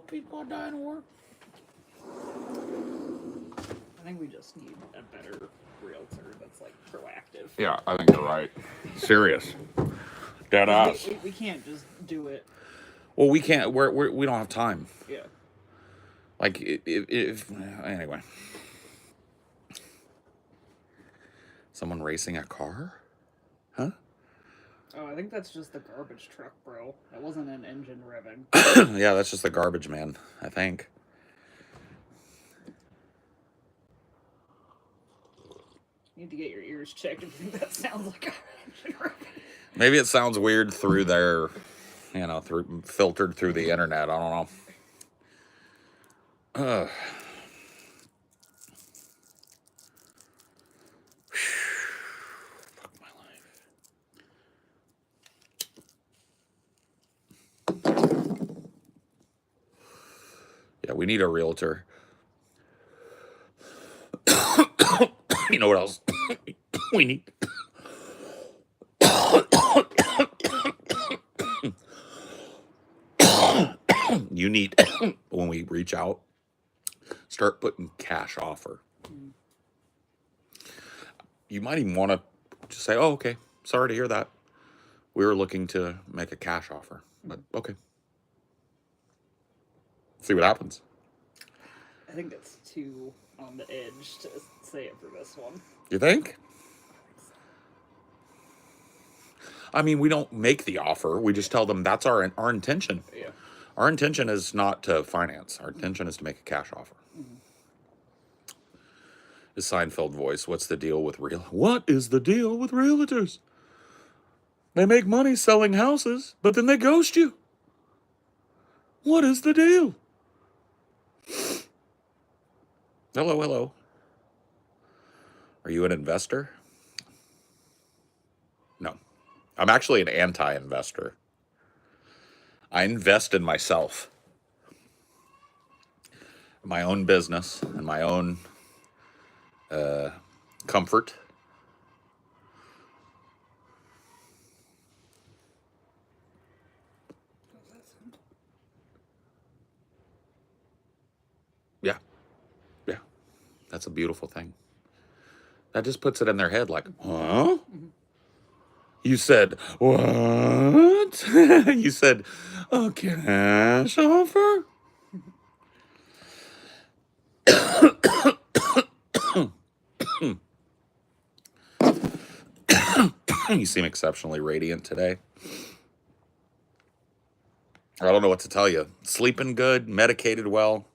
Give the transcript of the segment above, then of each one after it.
people die in war. I think we just need a better realtor that's like proactive. Yeah, I think you're right. Serious. Dead ass. We can't just do it. Well, we can't. We don't have time. Yeah. Like if anyway. Someone racing a car? Huh? Oh, I think that's just the garbage truck, bro. That wasn't an engine revving. Yeah, that's just the garbage man, I think. You need to get your ears checked if you think that sounds like an engine revving. Maybe it sounds weird through their, filtered through the internet. I don't know. Fuck my life. Yeah, we need a realtor. You know what else we need? You need, when we reach out, start putting cash offer. You might even want to just say, oh, okay, sorry to hear that. We were looking to make a cash offer, but okay. See what happens. I think it's too on the edge to say it for this one. You think? I mean, we don't make the offer. We just tell them that's our intention. Yeah. Our intention is not to finance. Our intention is to make a cash offer. The Seinfeld voice, what's the deal with what is the deal with realtors? They make money selling houses, but then they ghost you. What is the deal? Hello, hello. Are you an investor? No. I'm actually an anti-investor. I invest in myself. My own business and my own comfort. Yeah. Yeah. That's a beautiful thing. That just puts it in their head like, huh? You said, what? You said, a cash offer? You seem exceptionally radiant today. I don't know what to tell you. Sleeping good, medicated well.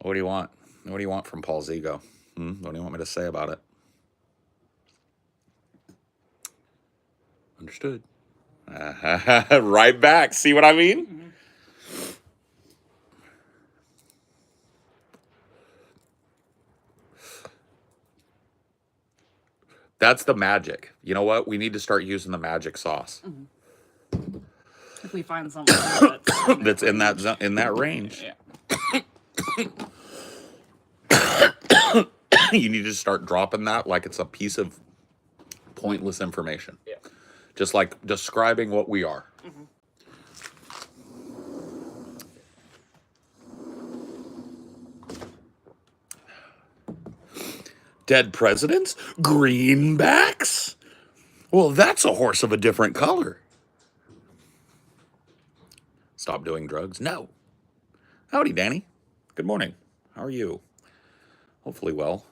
What do you want? What do you want from Paul's ego? What do you want me to say about it? Understood. Right back. See what I mean? Mm-hmm. That's the magic. You know what? We need to start using the magic sauce. Mm-hmm. If we find something that's in that range. Yeah. You need to start dropping that like it's a piece of pointless information. Yeah. Just like describing what we are. Mm-hmm. Dead presidents? Greenbacks? Well, that's a horse of a different color. Stop doing drugs? No. Howdy, Danny. Good morning. How are you? Hopefully well.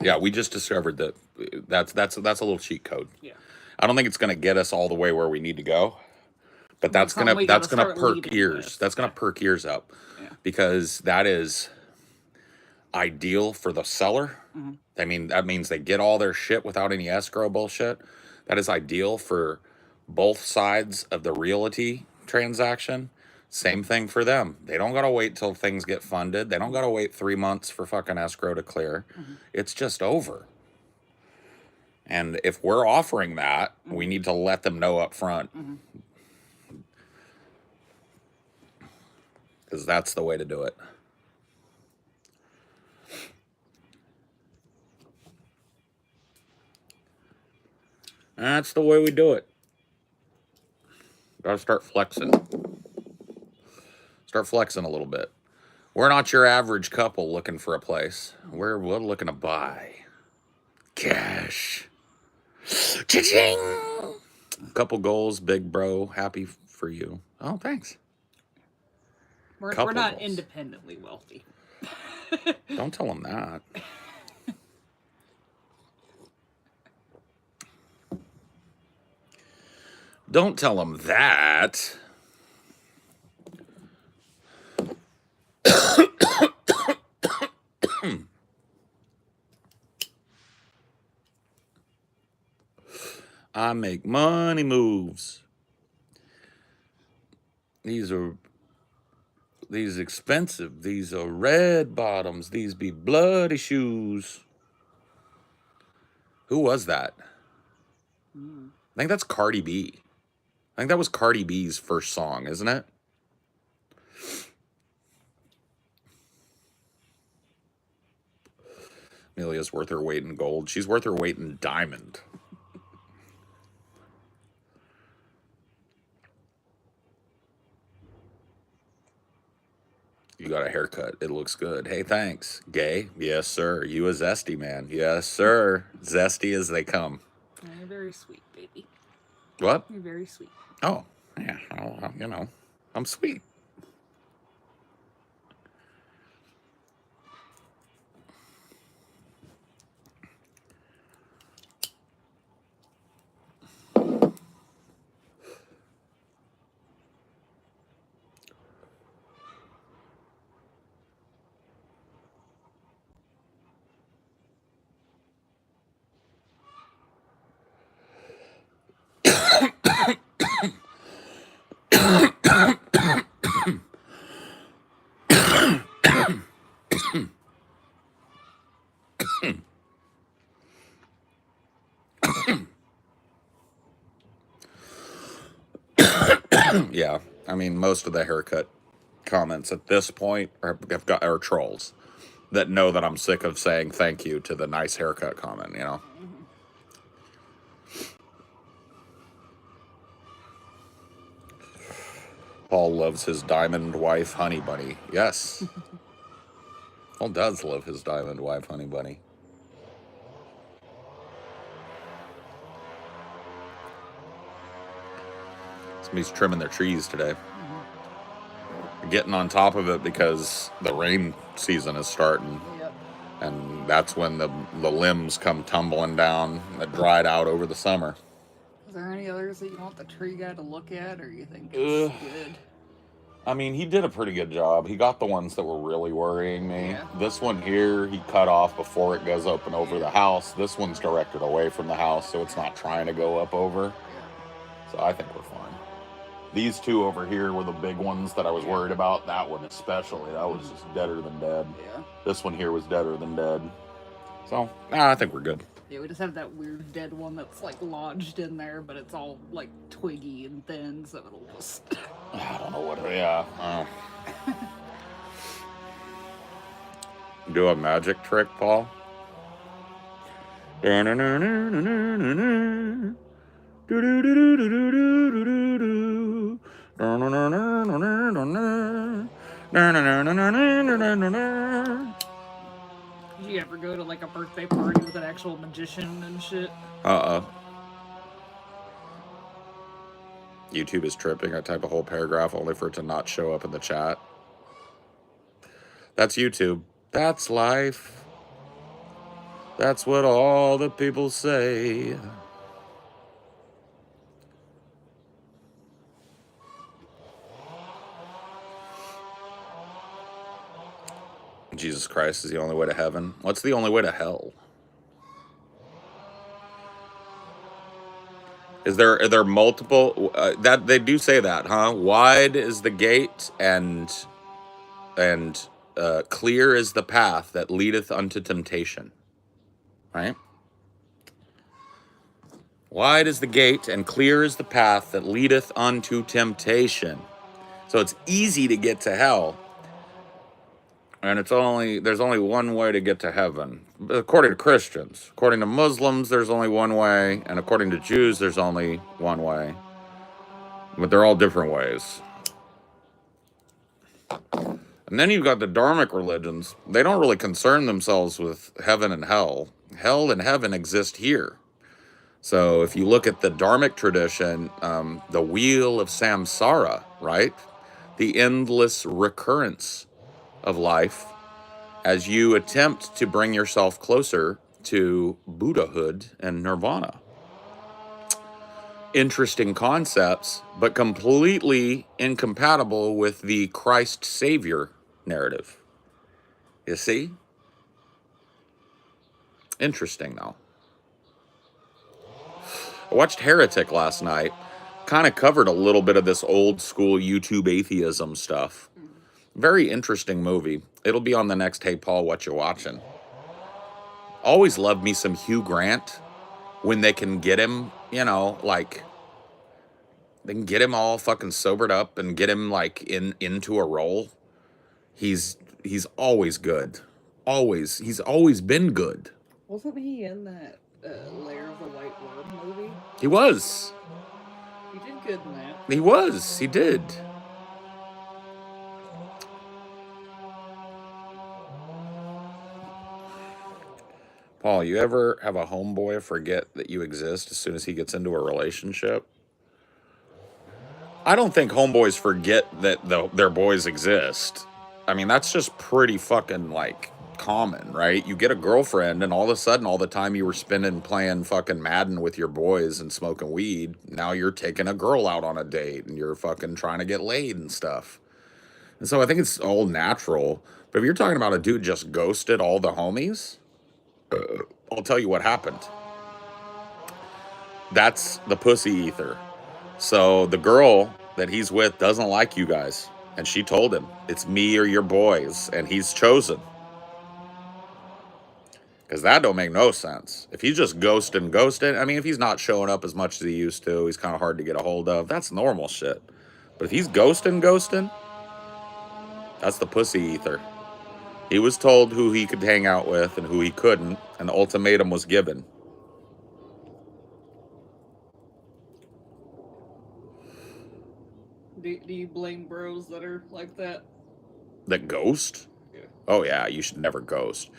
Yeah, we just discovered that that's a little cheat code. Yeah. I don't think it's going to get us all the way where we need to go, but It's something we that's gotta gonna start perk leading ears. with. That's gonna perk ears up, Yeah. because that is ideal for the seller. Mm-hmm. I mean, that means they get all their shit without any escrow bullshit. That is ideal for both sides of the realty transaction. Same thing for them. They don't gotta wait till things get funded. They don't gotta wait 3 months for fucking escrow to clear. Mm-hmm. It's just over. And if we're offering that, we need to let them know up front. Because that's the way to do it. That's the way we do it. Gotta start flexing. Start flexing a little bit. We're not your average couple looking for a place. We're looking to buy. Cash. Cha-ching! Couple goals, big bro. Happy for you. Oh, thanks. We're Couple not goals. independently wealthy. Don't tell them that. Don't tell them that. I make money moves. These expensive. These are red bottoms. These be bloody shoes. Who was that? I think that's Cardi B. I think that was Cardi B's first song, isn't it? Amelia's worth her weight in gold. She's worth her weight in diamond. You got a haircut. It looks good. Hey, thanks. Gay? Yes, sir. You a zesty man? Yes, sir. Zesty as they come. You're very sweet, baby. What? You're very sweet. Oh, yeah. Well, you know, I'm sweet. Yeah, I mean, most of the haircut comments at this point are trolls that know that I'm sick of saying thank you to the nice haircut comment, you know? Paul loves his diamond wife, Honey Bunny. Yes. Paul does love his diamond wife, Honey Bunny. Somebody's trimming their trees today. Getting on top of it because the rain season is starting. Yep. And that's when the limbs come tumbling down that dried out over the summer. Is there any others that you want the tree guy to look at, or you think it's good? I mean, he did a pretty good job. He got the ones that were really worrying me. Yeah. This one here, he cut off before it goes up and over the house. This one's directed away from the house, so it's not trying to go up over. Yeah. So I think we're fine. These two over here were the big ones that I was worried about. That one especially. That was just deader than dead. Yeah. This one here was deader than dead. So, I think we're good. Yeah, we just have that weird dead one that's like lodged in there, but it's all like twiggy and thin, so it'll just. I don't know what. Yeah. Do a magic trick, Paul. Did you ever go to like a birthday party with an actual magician and shit? YouTube is tripping. I type a whole paragraph only for it to not show up in the chat. That's YouTube. That's life. That's what all the people say. Jesus Christ is the only way to heaven. What's the only way to hell? Are there multiple that they do say that, huh? Wide is the gate and clear is the path that leadeth unto temptation. Right? Wide is the gate and clear is the path that leadeth unto temptation. So it's easy to get to hell. And there's only one way to get to heaven. According to Christians. According to Muslims, there's only one way. And according to Jews, there's only one way. But they're all different ways. And then you've got the Dharmic religions. They don't really concern themselves with heaven and hell. Hell and heaven exist here. So if you look at the Dharmic tradition, the wheel of samsara, right? The endless recurrence of life as you attempt to bring yourself closer to Buddhahood and nirvana. Interesting concepts, but completely incompatible with the Christ Savior narrative. You see? Interesting, though. I watched Heretic last night. Kind of covered a little bit of this old school YouTube atheism stuff. Very interesting movie. It'll be on the next Hey Paul, What You Watching? Always loved me some Hugh Grant when they can get him, you know, like they can get him all fucking sobered up and get him like into a role. He's always good. He's always been good. Wasn't he in that Lair of the White Worm movie? He was. He did good in that. He was. He did. Paul, you ever have a homeboy forget that you exist as soon as he gets into a relationship? I don't think homeboys forget that their boys exist. I mean, that's just pretty fucking, like, common, right? You get a girlfriend, and all of a sudden, all the time you were spending playing fucking Madden with your boys and smoking weed, now you're taking a girl out on a date, and you're fucking trying to get laid and stuff. And so I think it's all natural. But if you're talking about a dude just ghosted all the homies, I'll tell you what happened. That's the pussy ether. So the girl that he's with doesn't like you guys. And she told him, it's me or your boys. And he's chosen. Because that don't make no sense. If he's just ghosting, I mean, if he's not showing up as much as he used to, he's kind of hard to get a hold of. That's normal shit. But if he's ghosting, that's the pussy ether. He was told who he could hang out with and who he couldn't. And the ultimatum was given. Do you blame bros that are like that? That ghost? Yeah. Oh, yeah, you should never ghost.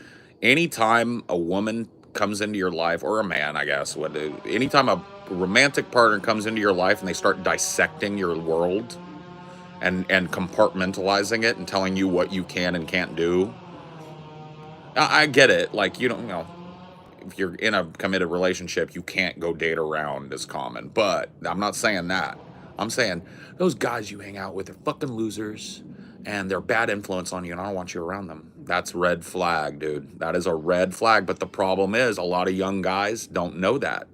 Anytime a woman comes into your life, or a man, I guess, anytime a romantic partner comes into your life and they start dissecting your world and compartmentalizing it and telling you what you can and can't do, I get it. Like, you don't know, if you're in a committed relationship, you can't go date around is common. But I'm not saying that. I'm saying those guys you hang out with are fucking losers and they're bad influence on you and I don't want you around them. That's red flag, dude. That is a red flag. But the problem is a lot of young guys don't know that.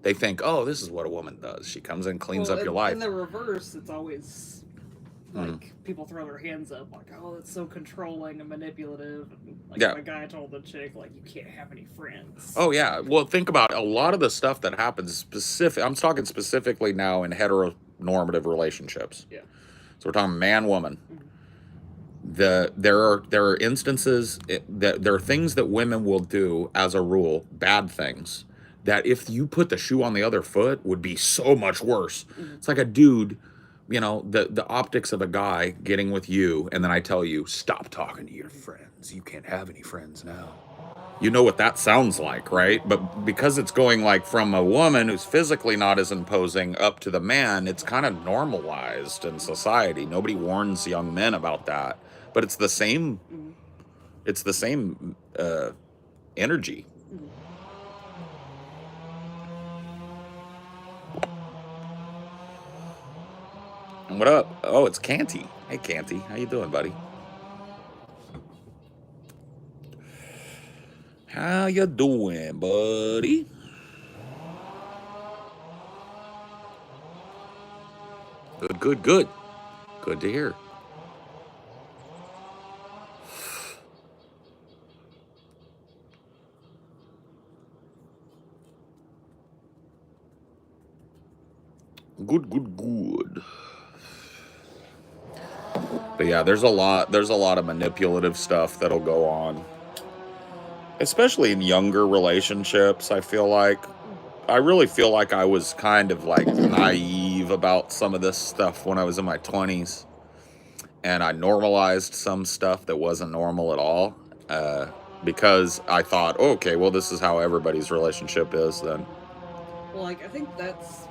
They think, oh, this is what a woman does. She comes in, cleans up your life. In the reverse, it's always like people throw their hands up like, oh, it's so controlling and manipulative. And, like Yeah. my guy told the chick, like, you can't have any friends. Oh, yeah. Well, think about a lot of the stuff that happens I'm talking specifically now in heteronormative relationships. Yeah. So we're talking man-woman. There are instances that there are things that women will do as a rule, bad things, that if you put the shoe on the other foot would be so much worse. It's like a dude, you know, the optics of a guy getting with you, and then I tell you, stop talking to your friends. You can't have any friends now. You know what that sounds like, right? But because it's going like from a woman who's physically not as imposing up to the man, it's kind of normalized in society. Nobody warns young men about that. But it's the same energy. What up? Oh, it's Canty. Hey, Canty. How you doing, buddy? How you doing, buddy? Good, good, good. Good to hear. Good, good, good. But yeah, there's a lot of manipulative stuff that'll go on. Especially in younger relationships, I really feel like I was kind of like naive about some of this stuff when I was in my 20s. And I normalized some stuff that wasn't normal at all. Because I thought, oh, okay, well, this is how everybody's relationship is then. Well, like, I think that's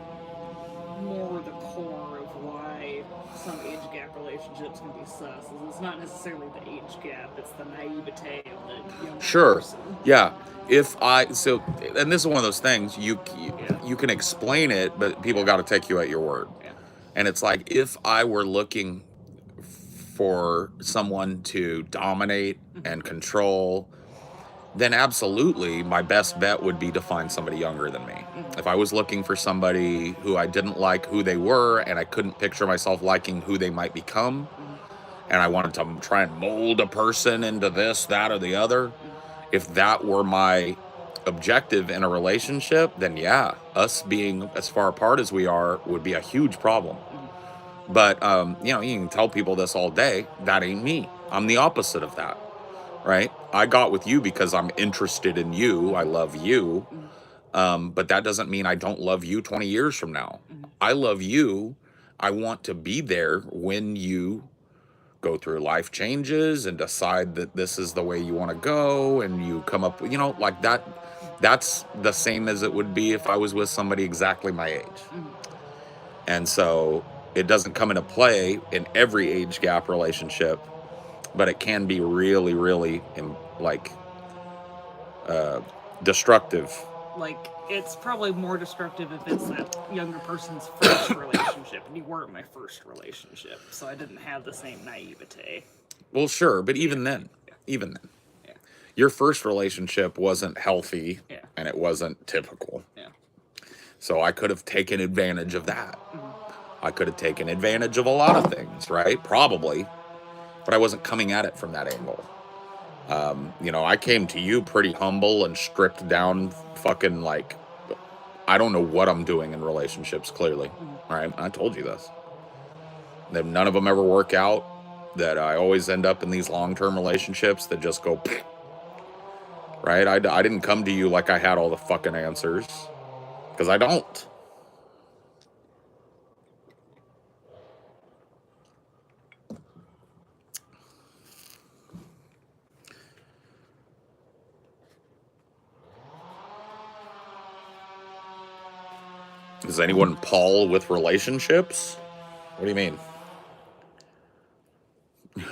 more the core of why some age gap relationships can be sus. Is it's not necessarily the age gap, it's the naivete of the young Sure. person. Yeah. And this is one of those things you can explain it, but people got to take you at your word. Yeah. And it's like if I were looking for someone to dominate and control, then absolutely my best bet would be to find somebody younger than me. If I was looking for somebody who I didn't like who they were and I couldn't picture myself liking who they might become, and I wanted to try and mold a person into this, that, or the other, if that were my objective in a relationship, then yeah, us being as far apart as we are would be a huge problem. But, you can tell people this all day. That ain't me. I'm the opposite of that, right? I got with you because I'm interested in you. I love you. But that doesn't mean I don't love you 20 years from now. I love you. I want to be there when you go through life changes and decide that this is the way you want to go, and you come up, like that. That's the same as it would be if I was with somebody exactly my age. And so it doesn't come into play in every age gap relationship, but it can be really, really destructive. Like, it's probably more destructive if it's that younger person's first relationship, and you weren't my first relationship, so I didn't have the same naivete. Well, sure, but even then, your first relationship wasn't healthy, and it wasn't typical. So I could have taken advantage of that. I could have taken advantage of a lot of things, right? Probably, but I wasn't coming at it from that angle. I came to you pretty humble and stripped down, fucking like, I don't know what I'm doing in relationships, clearly. Right? I told you this. That none of them ever work out, that I always end up in these long-term relationships that just go, right? I didn't come to you like I had all the fucking answers, because I don't. Is anyone Paul with relationships? What do you mean?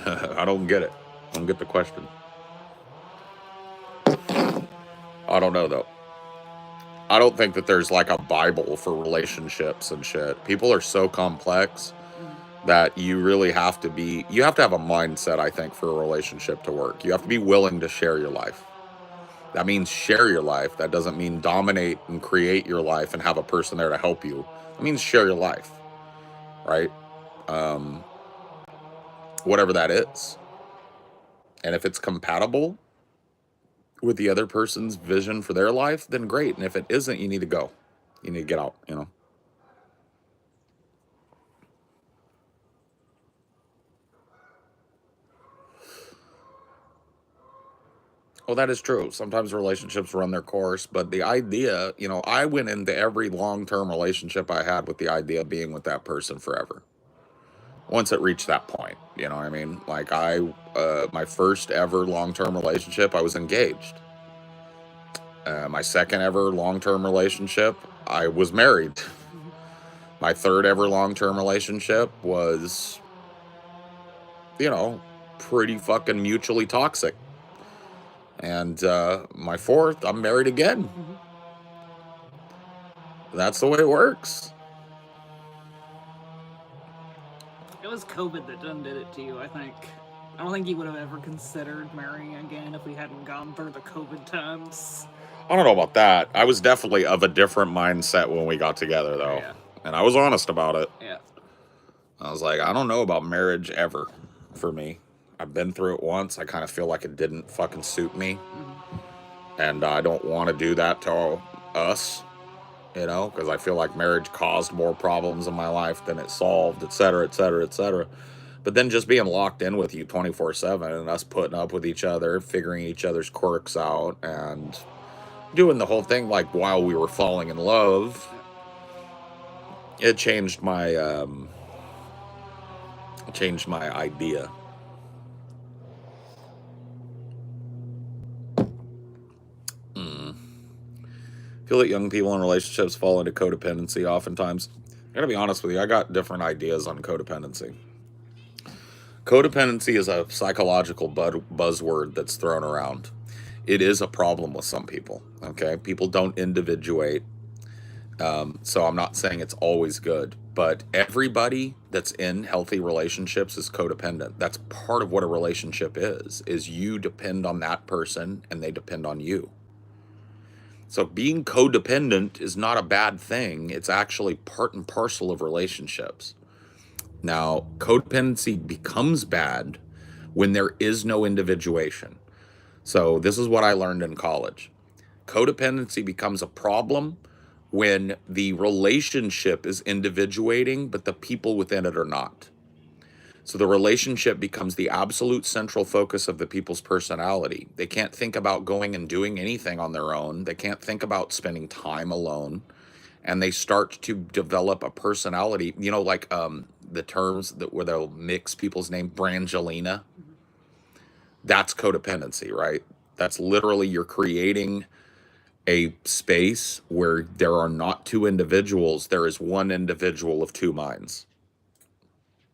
I don't get it. I don't get the question. I don't know, though. I don't think that there's like a Bible for relationships and shit. People are so complex that you really have to have a mindset, I think, for a relationship to work. You have to be willing to share your life. That means share your life. That doesn't mean dominate and create your life and have a person there to help you. It means share your life, right? Whatever that is. And if it's compatible with the other person's vision for their life, then great. And if it isn't, you need to go. You need to get out, Well, that is true. Sometimes relationships run their course, but the idea, I went into every long-term relationship I had with the idea of being with that person forever. Once it reached that point, you know what I mean? Like my first ever long-term relationship, I was engaged. My second ever long-term relationship, I was married. My third ever long-term relationship was, pretty fucking mutually toxic. And my fourth, I'm married again. That's the way it works. It was COVID that done did it to you, I think. I don't think you would have ever considered marrying again if we hadn't gone through the COVID times. I don't know about that. I was definitely of a different mindset when we got together, though. Yeah. And I was honest about it. Yeah. I was like, I don't know about marriage ever for me. I've been through it once. I kind of feel like it didn't fucking suit me. And I don't want to do that to us, you know, because I feel like marriage caused more problems in my life than it solved, et cetera, et cetera, et cetera. But then just being locked in with you 24/7 and us putting up with each other, figuring each other's quirks out, and doing the whole thing like while we were falling in love, it changed my idea. I feel that young people in relationships fall into codependency oftentimes. I gotta be honest with you, I got different ideas on codependency. Codependency is a psychological buzzword that's thrown around. It is a problem with some people, okay? People don't individuate. So I'm not saying it's always good, but everybody that's in healthy relationships is codependent. That's part of what a relationship is you depend on that person and they depend on you. So being codependent is not a bad thing. It's actually part and parcel of relationships. Now, codependency becomes bad when there is no individuation. So this is what I learned in college. Codependency becomes a problem when the relationship is individuating, but the people within it are not. So the relationship becomes the absolute central focus of the people's personality. They can't think about going and doing anything on their own. They can't think about spending time alone. And they start to develop a personality, you know, like the terms that where they'll mix people's name, Brangelina. That's codependency, right? That's literally you're creating a space where there are not two individuals. There is one individual of two minds.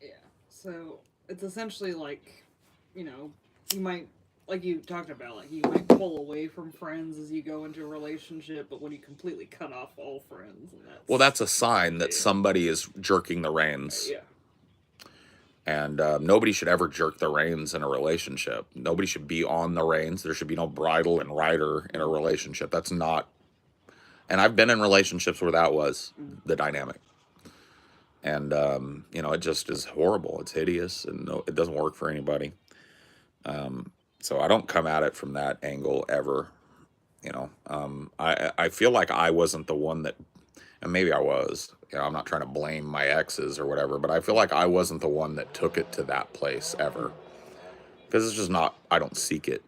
Yeah. So it's essentially like, you might, like you talked about, like you might pull away from friends as you go into a relationship, but when you completely cut off all friends, and that's a sign that somebody is jerking the reins. Yeah. And nobody should ever jerk the reins in a relationship. Nobody should be on the reins. There should be no bridle and rider in a relationship. That's not. And I've been in relationships where that was the dynamic. And, it just is horrible. It's hideous, and it doesn't work for anybody. So I don't come at it from that angle ever. I feel like I wasn't the one that, and maybe I was, I'm not trying to blame my exes or whatever, but I feel like I wasn't the one that took it to that place ever. Because it's just not, I don't seek it.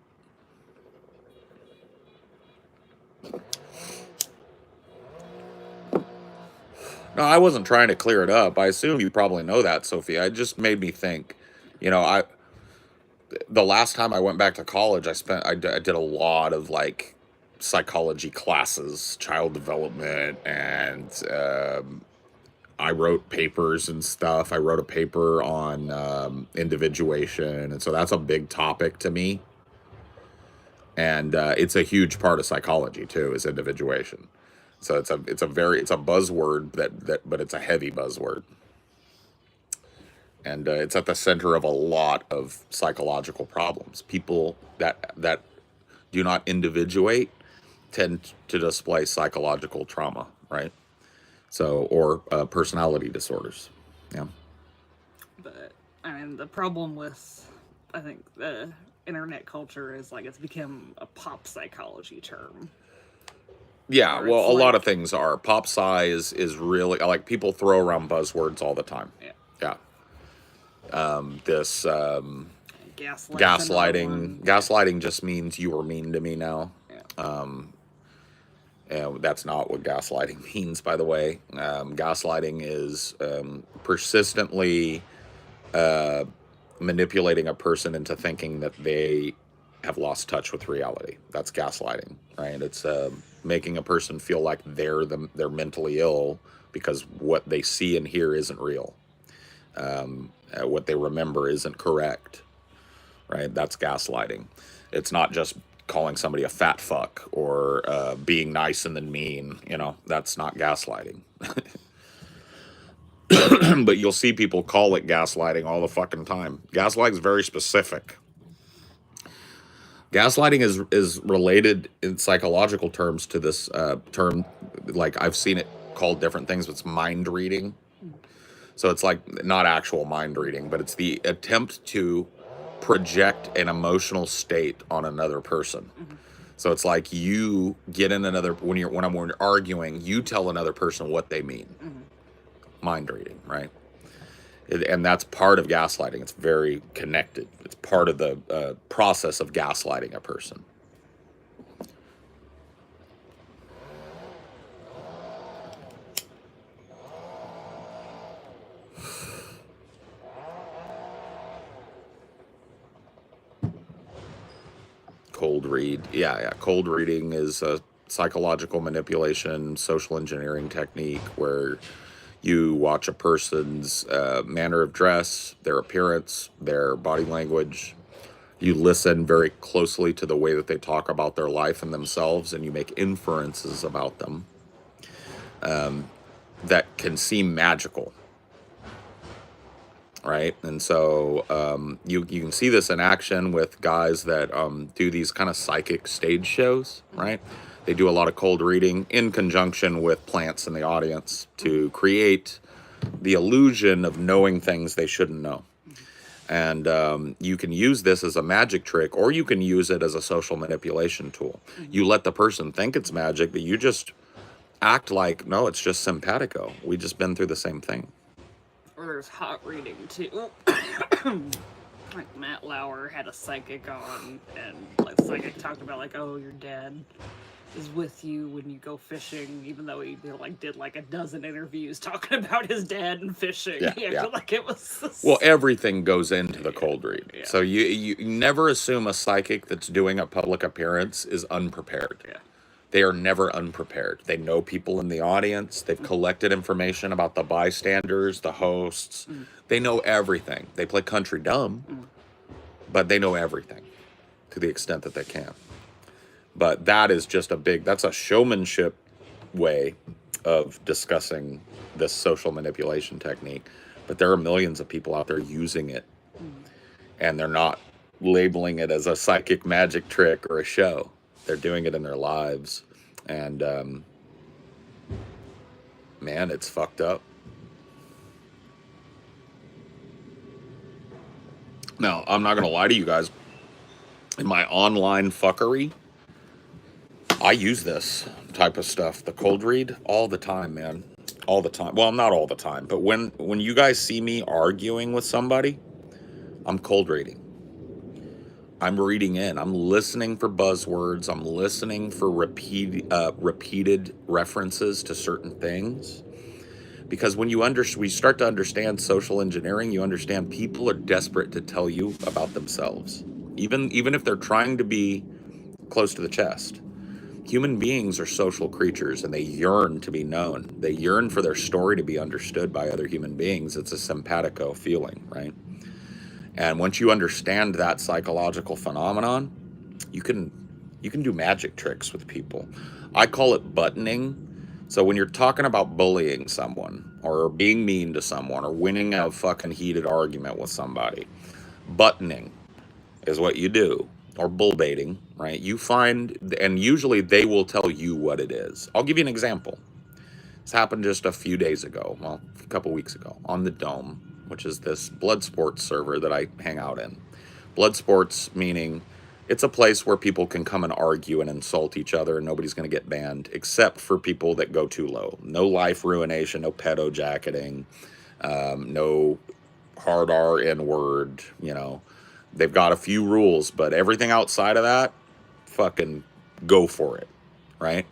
No, I wasn't trying to clear it up. I assume you probably know that, Sophia. It just made me think, the last time I went back to college, I did a lot of like psychology classes, child development, and I wrote papers and stuff. I wrote a paper on individuation, and so that's a big topic to me. And it's a huge part of psychology too, is individuation. So it's a buzzword but it's a heavy buzzword. And it's at the center of a lot of psychological problems. People that do not individuate tend to display psychological trauma, right? So, or personality disorders. Yeah. But, the problem with, I think, the internet culture is, like, it's become a pop psychology term. Yeah, well, a lot of things are. Pop sci is really, like, people throw around buzzwords all the time. Yeah. Yeah. This gaslighting. Gaslighting just means you were mean to me now. Yeah. And that's not what gaslighting means, by the way. Gaslighting is persistently manipulating a person into thinking that they have lost touch with reality. That's gaslighting, right? It's making a person feel like they're mentally ill because what they see and hear isn't real. What they remember isn't correct, right? That's gaslighting. It's not just calling somebody a fat fuck or being nice and then mean. You know, that's not gaslighting. But you'll see people call it gaslighting all the fucking time. Gaslighting is very specific. Gaslighting is related in psychological terms to this term. Like, I've seen it called different things, but it's mind reading. So it's like not actual mind reading, but it's the attempt to project an emotional state on another person. So it's like you get in another, when you're arguing, you tell another person what they mean. Mind reading, right? And that's part of gaslighting. It's very connected. It's part of the process of gaslighting a person. Cold read. Yeah. Cold reading is a psychological manipulation, social engineering technique where you watch a person's manner of dress, their appearance, their body language. You listen very closely to the way that they talk about their life and themselves, and you make inferences about them that can seem magical. Right? And so you can see this in action with guys that do these kind of psychic stage shows, right? They do a lot of cold reading in conjunction with plants in the audience to create the illusion of knowing things they shouldn't know. And you can use this as a magic trick, or you can use it as a social manipulation tool. You let the person think it's magic, but you just act like, no, it's just simpatico. We just been through the same thing. Or there's hot reading too. Like Matt Lauer had a psychic on, and like the psychic talked about like, oh, your dad is with you when you go fishing, even though he like did like a dozen interviews talking about his dad and fishing. Yeah. Like it was. Well, everything goes into the cold read. Yeah. So you never assume a psychic that's doing a public appearance is unprepared. Yeah. They are never unprepared. They know people in the audience. They've collected information about the bystanders, the hosts. They know everything. They play country dumb, but they know everything to the extent that they can. But that is just that's a showmanship way of discussing this social manipulation technique. But there are millions of people out there using it, and they're not labeling it as a psychic magic trick or a show. They're doing it in their lives, and man, it's fucked up. Now, I'm not gonna lie to you guys. In my online fuckery, I use this type of stuff, the cold read, all the time, man. All the time. Well, not all the time, but when you guys see me arguing with somebody, I'm cold reading. I'm reading in. I'm listening for buzzwords. I'm listening for repeated references to certain things. Because when we start to understand social engineering, you understand people are desperate to tell you about themselves, even if they're trying to be close to the chest. Human beings are social creatures, and they yearn to be known. They yearn for their story to be understood by other human beings. It's a simpatico feeling, right? And once you understand that psychological phenomenon, you can do magic tricks with people. I call it buttoning. So when you're talking about bullying someone or being mean to someone or winning a fucking heated argument with somebody, buttoning is what you do. Or bull baiting, right? You find, and usually they will tell you what it is. I'll give you an example. This happened just a few days ago, well, a couple weeks ago, on the Dome, which is this blood sports server that I hang out in. Blood sports meaning it's a place where people can come and argue and insult each other, and nobody's going to get banned, except for people that go too low. No life ruination, no pedo jacketing, no hard R N-word, you know. They've got a few rules, but everything outside of that, fucking go for it, right?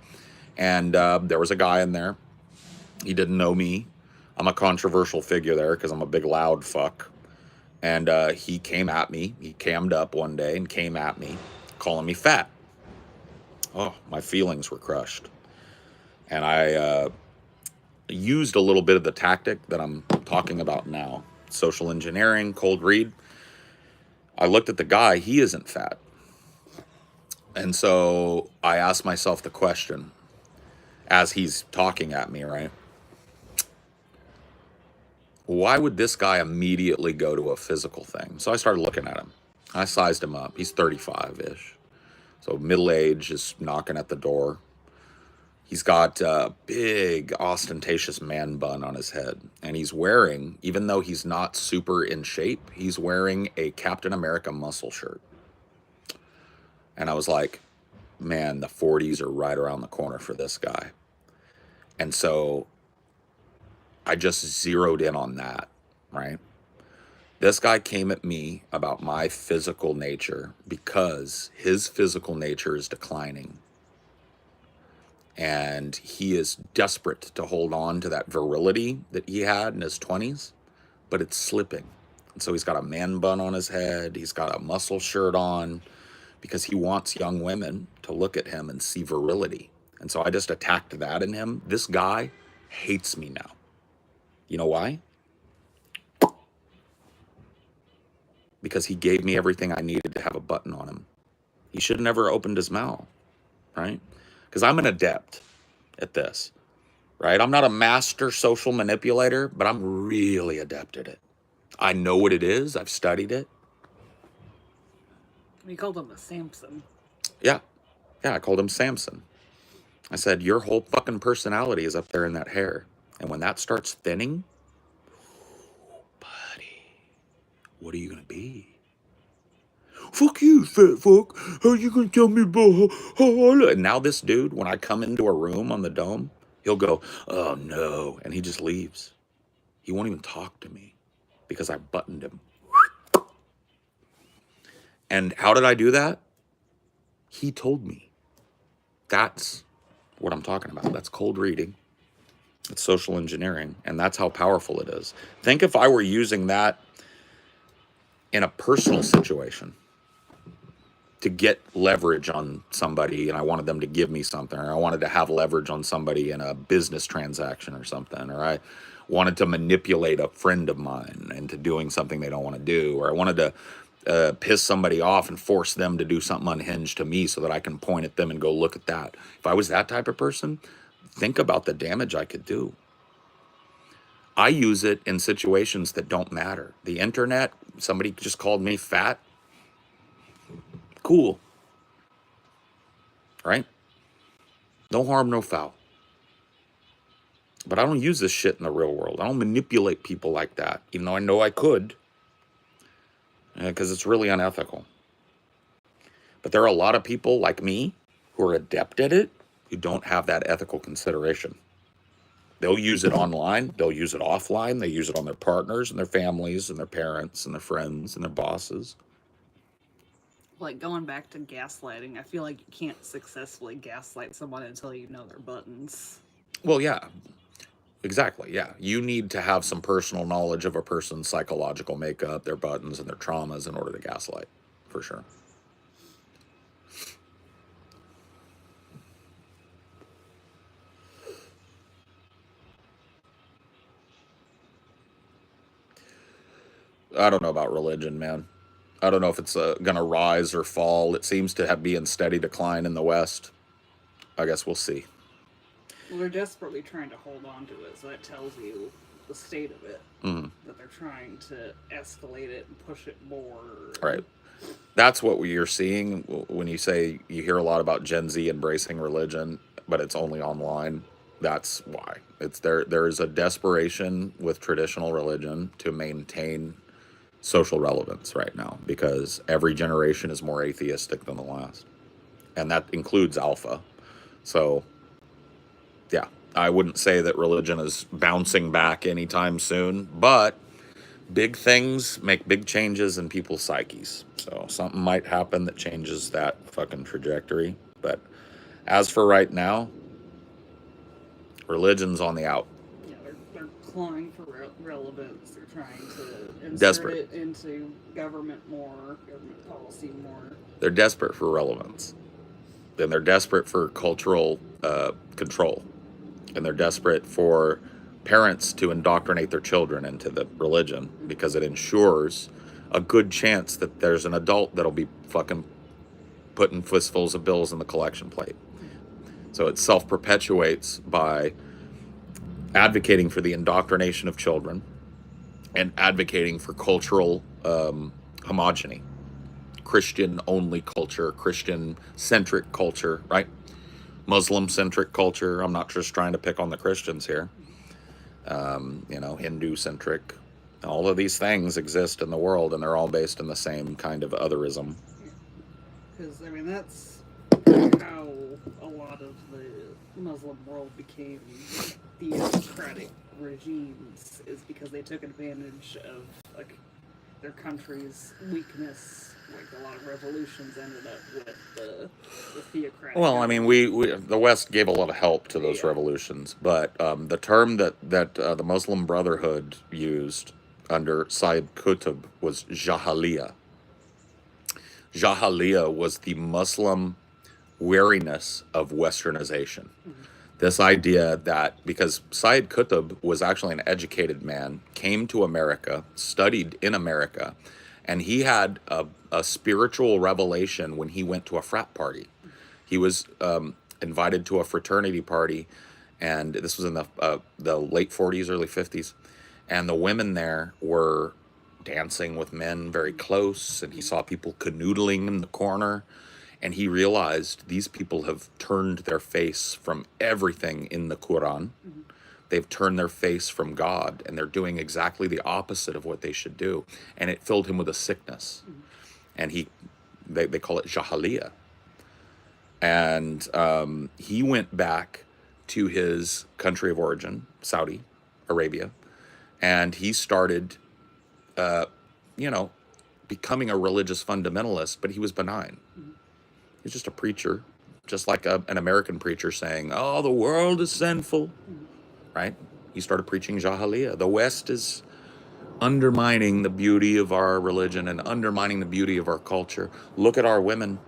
And there was a guy in there. He didn't know me. I'm a controversial figure there because I'm a big loud fuck. And he came at me. He cammed up one day and came at me, calling me fat. Oh, my feelings were crushed. And I used a little bit of the tactic that I'm talking about now. Social engineering, cold read. I looked at the guy. He isn't fat. And so I asked myself the question as he's talking at me, right? Why would this guy immediately go to a physical thing? So I started looking at him. I sized him up. He's 35-ish. So middle age is knocking at the door. He's got a big, ostentatious man bun on his head. And he's wearing, even though he's not super in shape, he's wearing a Captain America muscle shirt. And I was like, man, the 40s are right around the corner for this guy. And so I just zeroed in on that, right? This guy came at me about my physical nature because his physical nature is declining. And he is desperate to hold on to that virility that he had in his 20s, but it's slipping. And so he's got a man bun on his head. He's got a muscle shirt on because he wants young women to look at him and see virility. And so I just attacked that in him. This guy hates me now. You know why? Because he gave me everything I needed to have a button on him. He should have never opened his mouth, right? Because I'm an adept at this, right? I'm not a master social manipulator, but I'm really adept at it. I know what it is. I've studied it. We called him a Samson. Yeah. Yeah, I called him Samson. I said, your whole fucking personality is up there in that hair. And when that starts thinning, buddy, what are you going to be? Fuck you, fat fuck. How you gonna tell me about how? And now this dude, when I come into a room on the dome, he'll go, oh no. And he just leaves. He won't even talk to me because I buttoned him. And how did I do that? He told me. That's what I'm talking about. That's cold reading. It's social engineering. And that's how powerful it is. Think if I were using that in a personal situation to get leverage on somebody, and I wanted them to give me something, or I wanted to have leverage on somebody in a business transaction or something, or I wanted to manipulate a friend of mine into doing something they don't want to do, or I wanted to piss somebody off and force them to do something unhinged to me so that I can point at them and go, look at that. If I was that type of person, think about the damage I could do. I use it in situations that don't matter. The internet, somebody just called me fat. Cool. Right? No harm, no foul. But I don't use this shit in the real world. I don't manipulate people like that, even though I know I could, because it's really unethical. But there are a lot of people like me who are adept at it, who don't have that ethical consideration. They'll use it online, they'll use it offline, they use it on their partners and their families and their parents and their friends and their bosses. Like, going back to gaslighting, I feel like you can't successfully gaslight someone until you know their buttons. Well, yeah, exactly, yeah. You need to have some personal knowledge of a person's psychological makeup, their buttons, and their traumas in order to gaslight, for sure. I don't know about religion, man. I don't know if it's going to rise or fall. It seems to be in steady decline in the West. I guess we'll see. Well, they're desperately trying to hold on to it, so that tells you the state of it. Mm-hmm. That they're trying to escalate it and push it more. Right. That's what you're seeing when you say you hear a lot about Gen Z embracing religion, but it's only online. That's why. It's there is a desperation with traditional religion to maintain social relevance right now because every generation is more atheistic than the last. And that includes alpha. So, yeah, I wouldn't say that religion is bouncing back anytime soon, but big things make big changes in people's psyches. So something might happen that changes that fucking trajectory. But as for right now, religion's on the out. Yeah, they're clawing for relevance. They're trying to insert Desperate. it into government policy more. They're desperate for relevance. Then they're desperate for cultural control. And they're desperate for parents to indoctrinate their children into the religion because it ensures a good chance that there's an adult that'll be fucking putting fistfuls of bills in the collection plate. So it self-perpetuates by advocating for the indoctrination of children and advocating for cultural homogeny, Christian-only culture, Christian-centric culture, right? Muslim-centric culture. I'm not just trying to pick on the Christians here. You know, Hindu-centric. All of these things exist in the world, and they're all based in the same kind of otherism. Because, I mean, that's how a lot of the Muslim world became theocratic regimes, is because they took advantage of, like, their country's weakness. Like, a lot of revolutions ended up with the theocratic. Well, I mean, we the West gave a lot of help to those revolutions, but the term that the Muslim Brotherhood used under Sayyid Qutb was Jahiliyyah. Jahiliyyah was the Muslim wariness of westernization. This idea that, because Sayyid Qutb was actually an educated man, came to America, studied in America, and he had a spiritual revelation when he went to a frat party. He was invited to a fraternity party, and this was in the late 40s, early 50s, and the women there were dancing with men very close, and he saw people canoodling in the corner, and he realized these people have turned their face from everything in the Quran. They've turned their face from God, and they're doing exactly the opposite of what they should do. And it filled him with a sickness. And they call it Jahiliyyah. And he went back to his country of origin, Saudi Arabia, and he started, you know, becoming a religious fundamentalist, but he was benign. He's just a preacher, just like an American preacher saying, oh, the world is sinful, right? He started preaching Jahiliyyah. The West is undermining the beauty of our religion and undermining the beauty of our culture. Look at our women.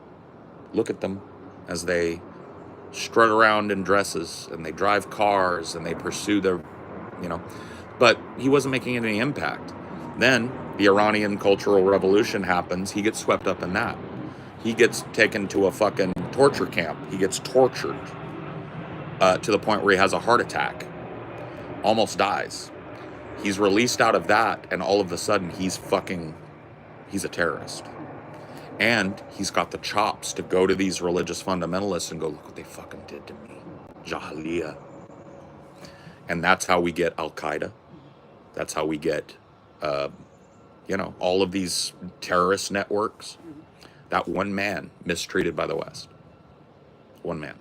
Look at them as they strut around in dresses and they drive cars and they pursue their, you know. But he wasn't making any impact. Then the Iranian Cultural Revolution happens. He gets swept up in that. He gets taken to a fucking torture camp. He gets tortured to the point where he has a heart attack. Almost dies. He's released out of that, and all of a sudden he's a terrorist. And he's got the chops to go to these religious fundamentalists and go, look what they fucking did to me. Jahiliyyah. And that's how we get Al-Qaeda. That's how we get, you know, all of these terrorist networks. That one man mistreated by the West. One man.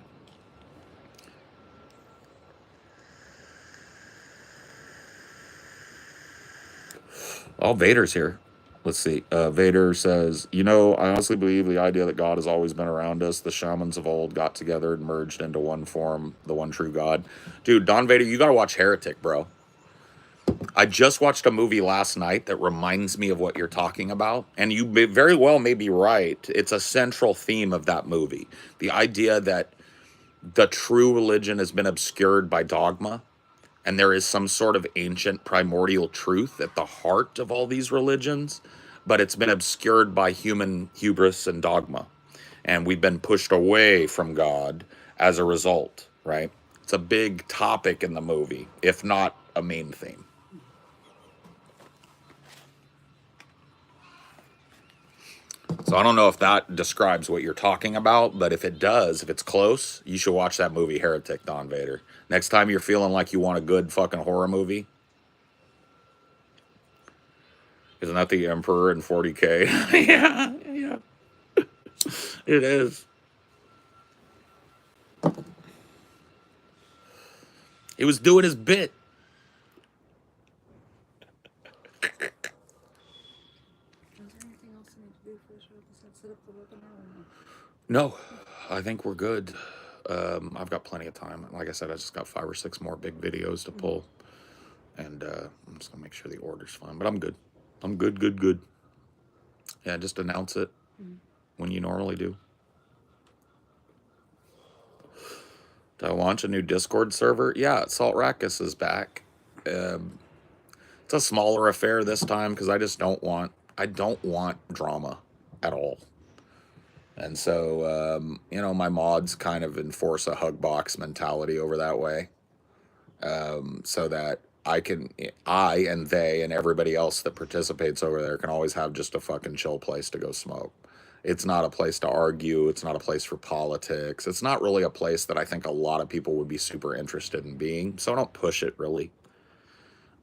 Oh, Vader's here. Let's see. Vader says, you know, I honestly believe the idea that God has always been around us. The shamans of old got together and merged into one form, the one true God. Dude, Don Vader, you got to watch Heretic, bro. I just watched a movie last night that reminds me of what you're talking about. And you very well may be right. It's a central theme of that movie. The idea that the true religion has been obscured by dogma. And there is some sort of ancient primordial truth at the heart of all these religions. But it's been obscured by human hubris and dogma. And we've been pushed away from God as a result, right? It's a big topic in the movie, if not a main theme. So I don't know if that describes what you're talking about, but if it does, if it's close, you should watch that movie, Heretic, Don Vader. Next time you're feeling like you want a good fucking horror movie. Isn't that the Emperor in 40K? Yeah. It is. He was doing his bit. No, I think we're good. I've got plenty of time. Like I said, I just got 5 or 6 more big videos to pull. And I'm just going to make sure the order's fine. But I'm good. I'm good. Yeah, just announce it when you normally do. Did I launch a new Discord server? Yeah, Salt Rackus is back. It's a smaller affair this time because I don't want drama at all. And so, you know, my mods kind of enforce a hug box mentality over that way, so that I and they and everybody else that participates over there can always have just a fucking chill place to go smoke. It's not a place to argue. It's not a place for politics. It's not really a place that I think a lot of people would be super interested in being. So I don't push it really.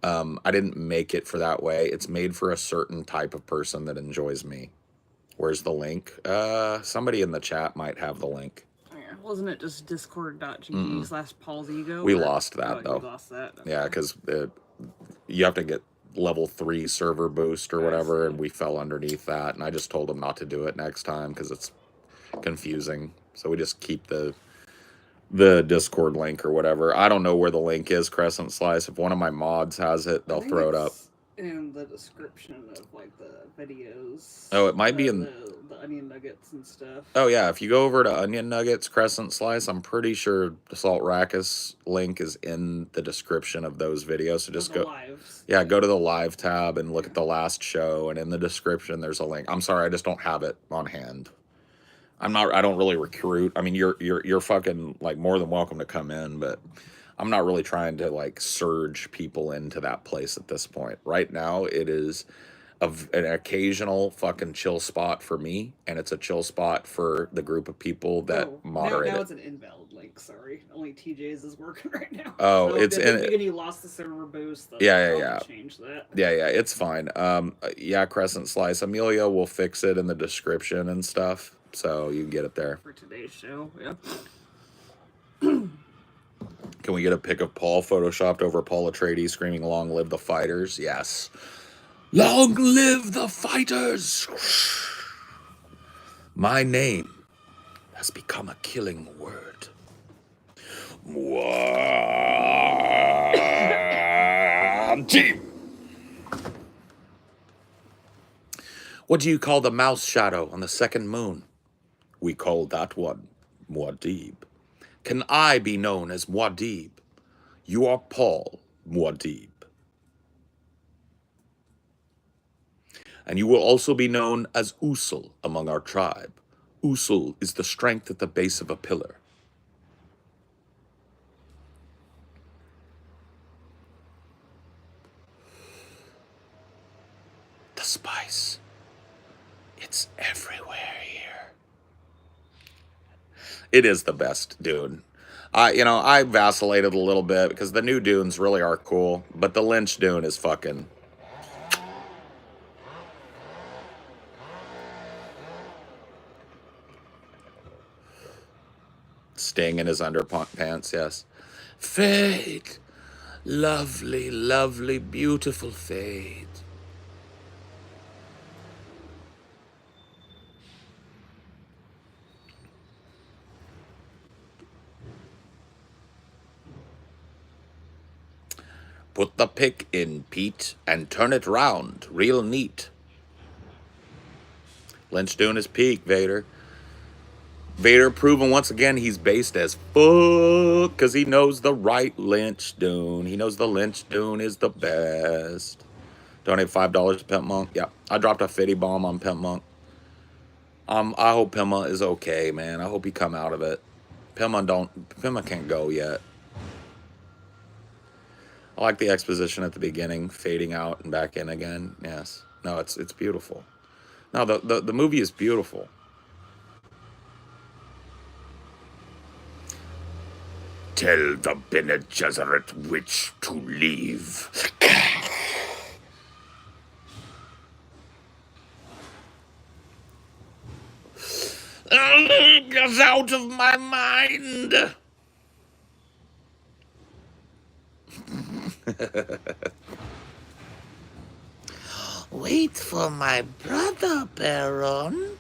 I didn't make it for that way. It's made for a certain type of person that enjoys me. Where's the link? Somebody in the chat might have the link. Yeah, wasn't it just discord.gg/Paul's ego? We lost that, oh, though. You lost that? Okay. Yeah, because you have to get level 3 server boost or whatever, and we fell underneath that. And I just told them not to do it next time because it's confusing. So we just keep the Discord link or whatever. I don't know where the link is, Crescent Slice. If one of my mods has it, they'll throw it up. In the description of like the videos. Oh, it might be in the onion nuggets and stuff. Oh yeah, if you go over to Onion Nuggets, Crescent Slice, I'm pretty sure the Salt Rackus link is in the description of those videos. So just go, lives. Yeah, go to the live tab and look at the last show, and in the description there's a link. I'm sorry, I just don't have it on hand. I don't really recruit. I mean, you're fucking like more than welcome to come in, but I'm not really trying to like surge people into that place at this point. Right now, it is an occasional fucking chill spot for me, and it's a chill spot for the group of people that moderate now it. It's an invalid link. Sorry, only TJ's is working right now. Oh, so it's in it. You lost the server boost. Yeah. Change that. Yeah, it's fine. Yeah, Crescent Slice. Amelia will fix it in the description and stuff, so you can get it there for today's show. Yeah. Can we get a pic of Paul photoshopped over Paul Atreides screaming, "Long live the fighters"? Yes. Long live the fighters! My name has become a killing word. One team! What do you call the mouse shadow on the second moon? We call that one Muad'Dib. Can I be known as Muad'Dib? You are Paul Muad'Dib. And you will also be known as Usul among our tribe. Usul is the strength at the base of a pillar. The spice. It's everywhere here. It is the best Dune. I vacillated a little bit because the new Dunes really are cool, but the Lynch Dune is fucking... Sting in his underpants, yes. Fate. Lovely, lovely, beautiful fate. Put the pick in, Pete, and turn it round real neat. Lynch doing his peak, Vader. Vader proving once again he's based as fuck because he knows the right Lynch Dune. He knows the Lynch Dune is the best. Donate $5 to Pimp Monk. Yeah, I dropped a 50 bomb on Pimp Monk. I hope Pimma is okay, man. I hope he come out of it. Pimma can't go yet. I like the exposition at the beginning, fading out and back in again. Yes. No, it's beautiful. No, the movie is beautiful. Tell the Bene Gesserit witch to leave. Get out of my mind. Wait for my brother, Baron.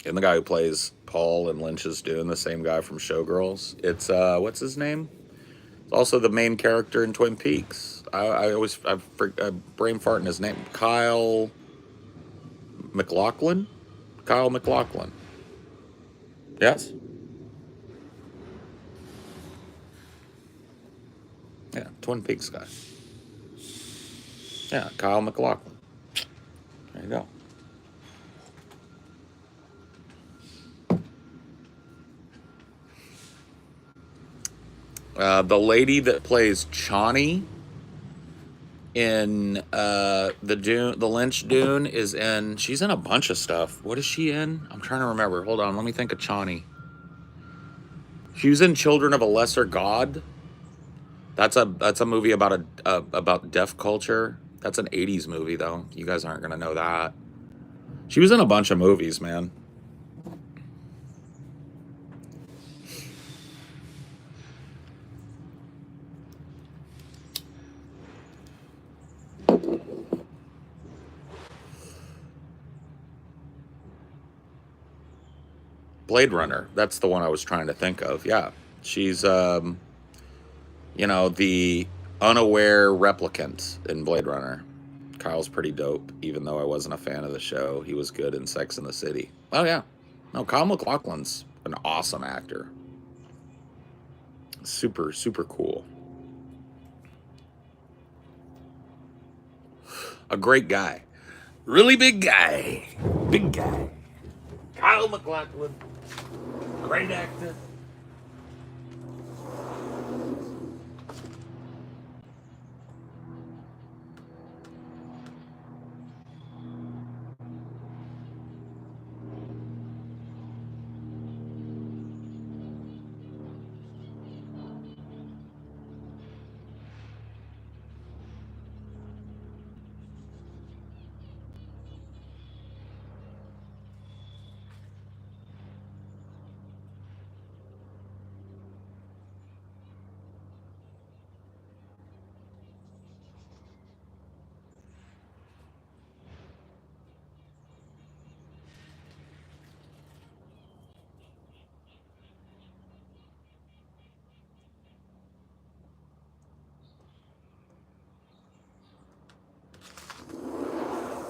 And the guy who plays Paul in Lynch's Dune, the same guy from Showgirls. It's, what's his name? It's also the main character in Twin Peaks. I brain fart in his name. Kyle MacLachlan? Kyle MacLachlan. Yes? Yeah, Twin Peaks guy. Yeah, Kyle MacLachlan. There you go. The lady that plays Chani in the Lynch Dune is in. She's in a bunch of stuff. What is she in? I'm trying to remember. Hold on, let me think of Chani. She was in Children of a Lesser God. That's a movie about about deaf culture. That's an '80s movie though. You guys aren't gonna know that. She was in a bunch of movies, man. Blade Runner. That's the one I was trying to think of. Yeah, she's the unaware replicant in Blade Runner. Kyle's pretty dope, even though I wasn't a fan of the show. He was good in Sex and the City. Oh yeah, no, Kyle MacLachlan's an awesome actor. Super, super cool. A great guy. Really big guy. Big guy. Kyle MacLachlan. Great actor.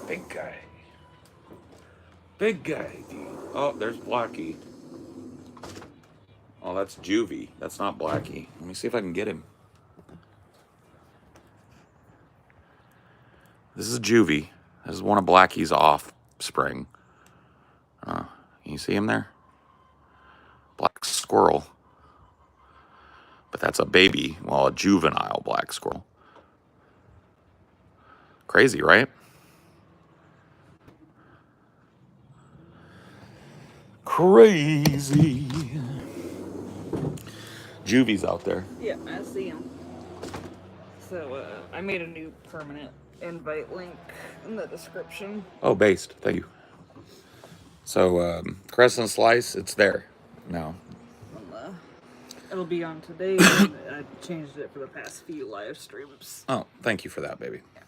Big guy. Big guy, dude. Oh, there's Blackie. Oh, that's Juvie. That's not Blackie. Let me see if I can get him. This is Juvie. This is one of Blackie's offspring. You see him there? Black squirrel. But that's a baby, well, a juvenile black squirrel. Crazy, right? Crazy. Juvie's out there. Yeah, I see him. So, I made a new permanent invite link in the description. Oh, based. Thank you. So, Crescent Slice, it's there now. It'll be on today, and I changed it for the past few live streams. Oh, thank you for that, baby. Yeah.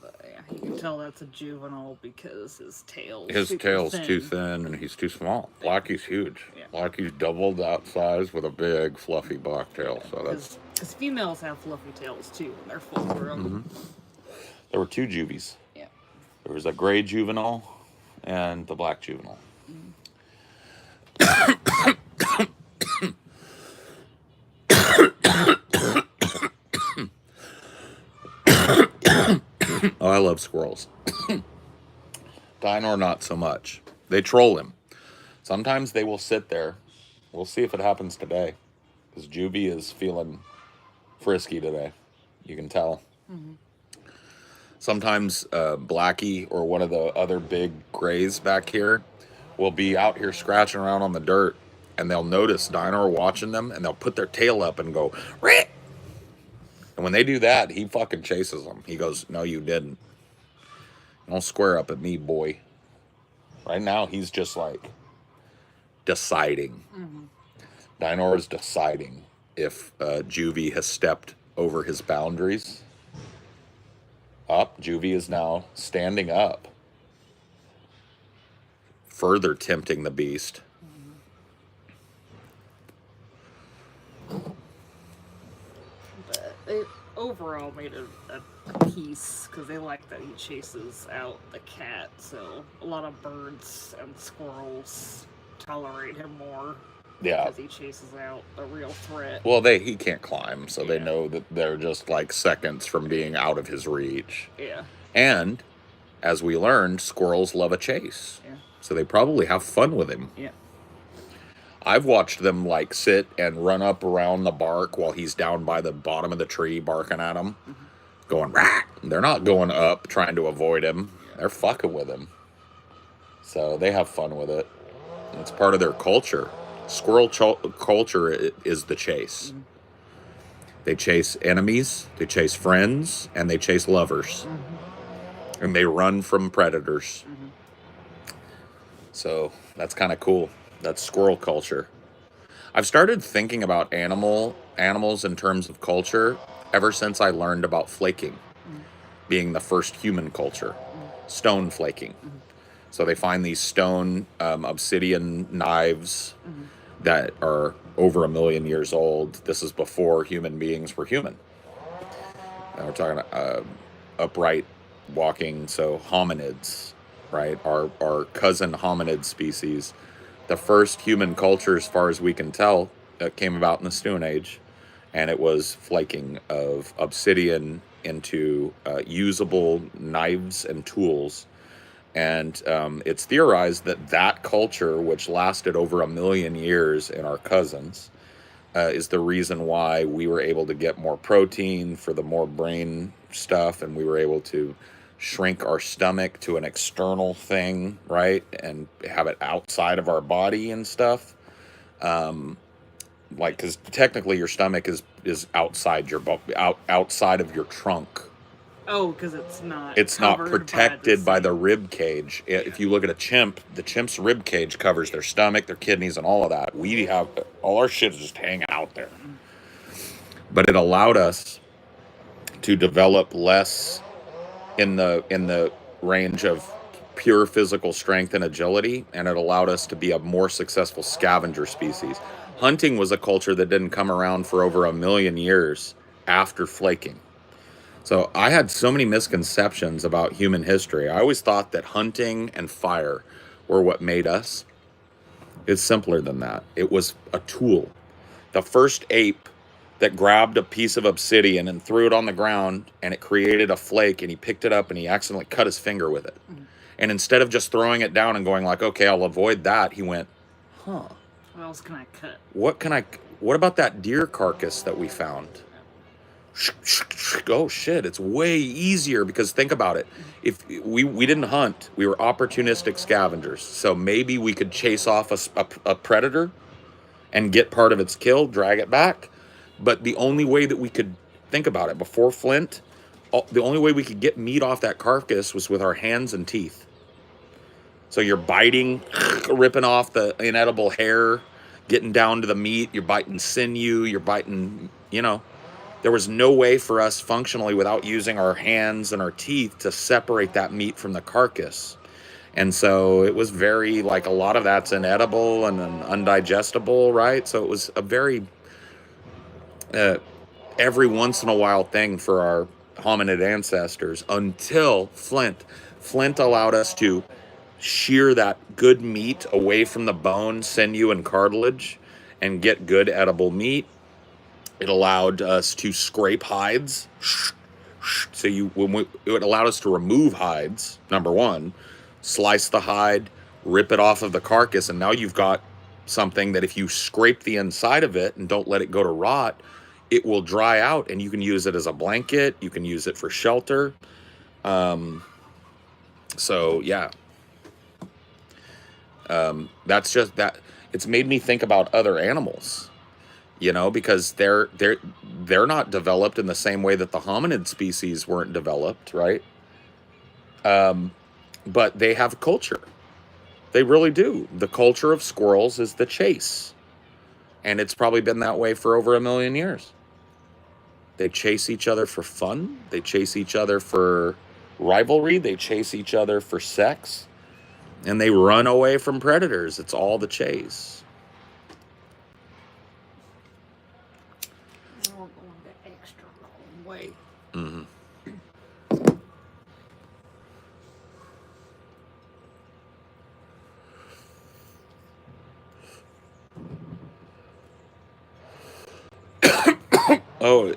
But, yeah, you can tell that's a juvenile because his tail's too thin, and he's too small. Blackie's huge. Yeah. Blackie's double that size with a big, fluffy black tail. So that's... Because females have fluffy tails, too, when they're full grown. Mm-hmm. There were two juvies. Yeah. There was a gray juvenile and the black juvenile. Oh, I love squirrels. Dinor, not so much. They troll him. Sometimes they will sit there. We'll see if it happens today. Because Juvie is feeling frisky today. You can tell. Mm-hmm. Sometimes Blackie or one of the other big grays back here will be out here scratching around on the dirt, and they'll notice Dinor watching them, and they'll put their tail up and go, Reh! And when they do that, he fucking chases them. He goes, no, you didn't. Don't square up at me, boy. Right now, he's just like deciding. Mm-hmm. Dinor is deciding if Juvie has stepped over his boundaries. Up, Juvie is now standing up, further tempting the beast. But it overall made a peace because they like that he chases out the cat. So a lot of birds and squirrels tolerate him more. Yeah. Because he chases out a real threat. Well, he can't climb, so they Yeah. know that they're just like seconds from being out of his reach. Yeah. And as we learned, squirrels love a chase. Yeah. So they probably have fun with him. Yeah. I've watched them like sit and run up around the bark while he's down by the bottom of the tree barking at him, going rah. They're not going up trying to avoid him. They're fucking with him. So they have fun with it. It's part of their culture. Squirrel culture is the chase. They chase enemies, they chase friends, and they chase lovers. And they run from predators. So that's kind of cool. That's squirrel culture. I've started thinking about animals in terms of culture ever since I learned about flaking being the first human culture. Stone flaking. So they find these stone obsidian knives that are over 1 million years old. This is before human beings were human. And we're talking upright walking, so hominids, right? Our cousin hominid species. The first human culture, as far as we can tell, came about in the Stone Age, and it was flaking of obsidian into usable knives and tools. And it's theorized that culture, which lasted over 1 million years in our cousins, is the reason why we were able to get more protein for the more brain stuff, and we were able to shrink our stomach to an external thing, right, and have it outside of our body and stuff. Like, because technically your stomach is outside your outside of your trunk. Oh, because it's It's not protected by the rib cage. If you look at a chimp, the chimp's rib cage covers their stomach, their kidneys, and all of that. We have all our shit is just hanging out there. But it allowed us to develop less in the range of pure physical strength and agility, and it allowed us to be a more successful scavenger species. Hunting was a culture that didn't come around for over 1 million years after flaking. So I had so many misconceptions about human history. I always thought that hunting and fire were what made us. It's simpler than that. It was a tool. The first ape that grabbed a piece of obsidian and threw it on the ground, and it created a flake, and he picked it up and he accidentally cut his finger with it. And instead of just throwing it down and going like, okay, I'll avoid that, he went, huh. What else can I cut? What about that deer carcass that we found? Oh shit, it's way easier, because think about it. If we didn't hunt, we were opportunistic scavengers. So maybe we could chase off a predator and get part of its kill, drag it back. But the only way that we could think about it before Flint, the only way we could get meat off that carcass was with our hands and teeth. So you're biting, ripping off the inedible hair, getting down to the meat, you're biting sinew, you're biting, there was no way for us functionally without using our hands and our teeth to separate that meat from the carcass. And so it was very, like, a lot of that's inedible and undigestible, right? So it was a very every once in a while thing for our hominid ancestors until Flint. Flint allowed us to shear that good meat away from the bone, sinew, and cartilage and get good edible meat. It allowed us to scrape hides. So it allowed us to remove hides, number one, slice the hide, rip it off of the carcass, and now you've got something that if you scrape the inside of it and don't let it go to rot, it will dry out, and you can use it as a blanket. You can use it for shelter. So yeah, that's just that. It's made me think about other animals, because they're not developed in the same way that the hominid species weren't developed, right? But they have culture. They really do. The culture of squirrels is the chase, and it's probably been that way for over 1 million years. They chase each other for fun. They chase each other for rivalry. They chase each other for sex. And they run away from predators. It's all the chase. We're going the extra long way. Mm-hmm. Oh,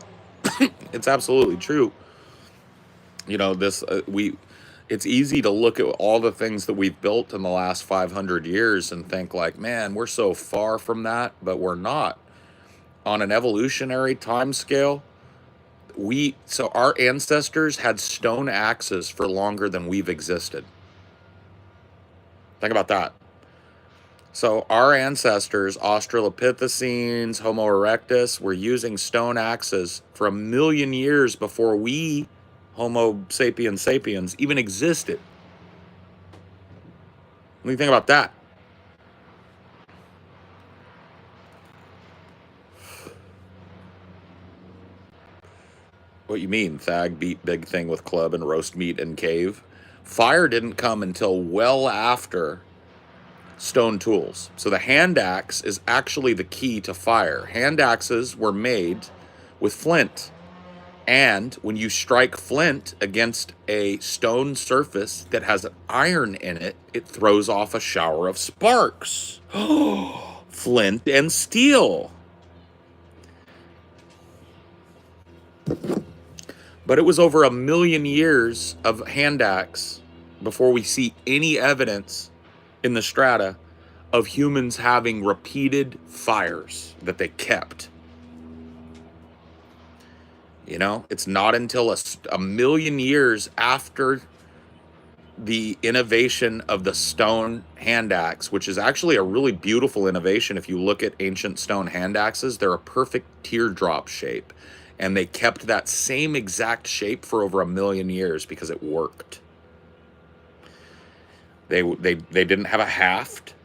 it's absolutely true. You know, it's easy to look at all the things that we've built in the last 500 years and think like, man, we're so far from that, but we're not. On an evolutionary time scale, so our ancestors had stone axes for longer than we've existed. Think about that. So our ancestors, Australopithecines, Homo erectus, were using stone axes for 1 million years before we, Homo sapiens sapiens, even existed. What do you think about that? What you mean? Thag beat big thing with club and roast meat in cave. Fire didn't come until well after stone tools. So the hand axe is actually the key to fire. Hand axes were made with flint. And when you strike flint against a stone surface that has iron in it, it throws off a shower of sparks. Flint and steel. But it was over 1 million years of hand axe before we see any evidence in the strata of humans having repeated fires that they kept. You know, it's not until a 1 million years after the innovation of the stone hand axe, which is actually a really beautiful innovation. If you look at ancient stone hand axes, they're a perfect teardrop shape. And they kept that same exact shape for over 1 million years because it worked. They didn't have a haft.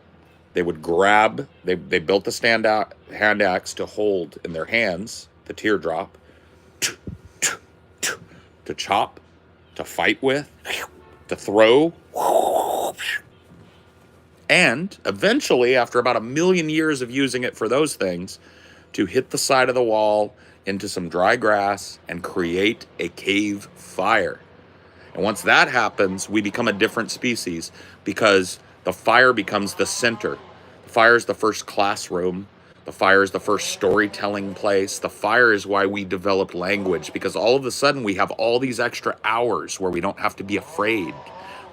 They would grab, they built the stand-out hand axe to hold in their hands, the teardrop, to chop, to fight with, to throw. And eventually, after about 1 million years of using it for those things, to hit the side of the wall into some dry grass and create a cave fire. And once that happens, we become a different species because the fire becomes the center. The fire is the first classroom. The fire is the first storytelling place. The fire is why we developed language, because all of a sudden we have all these extra hours where we don't have to be afraid.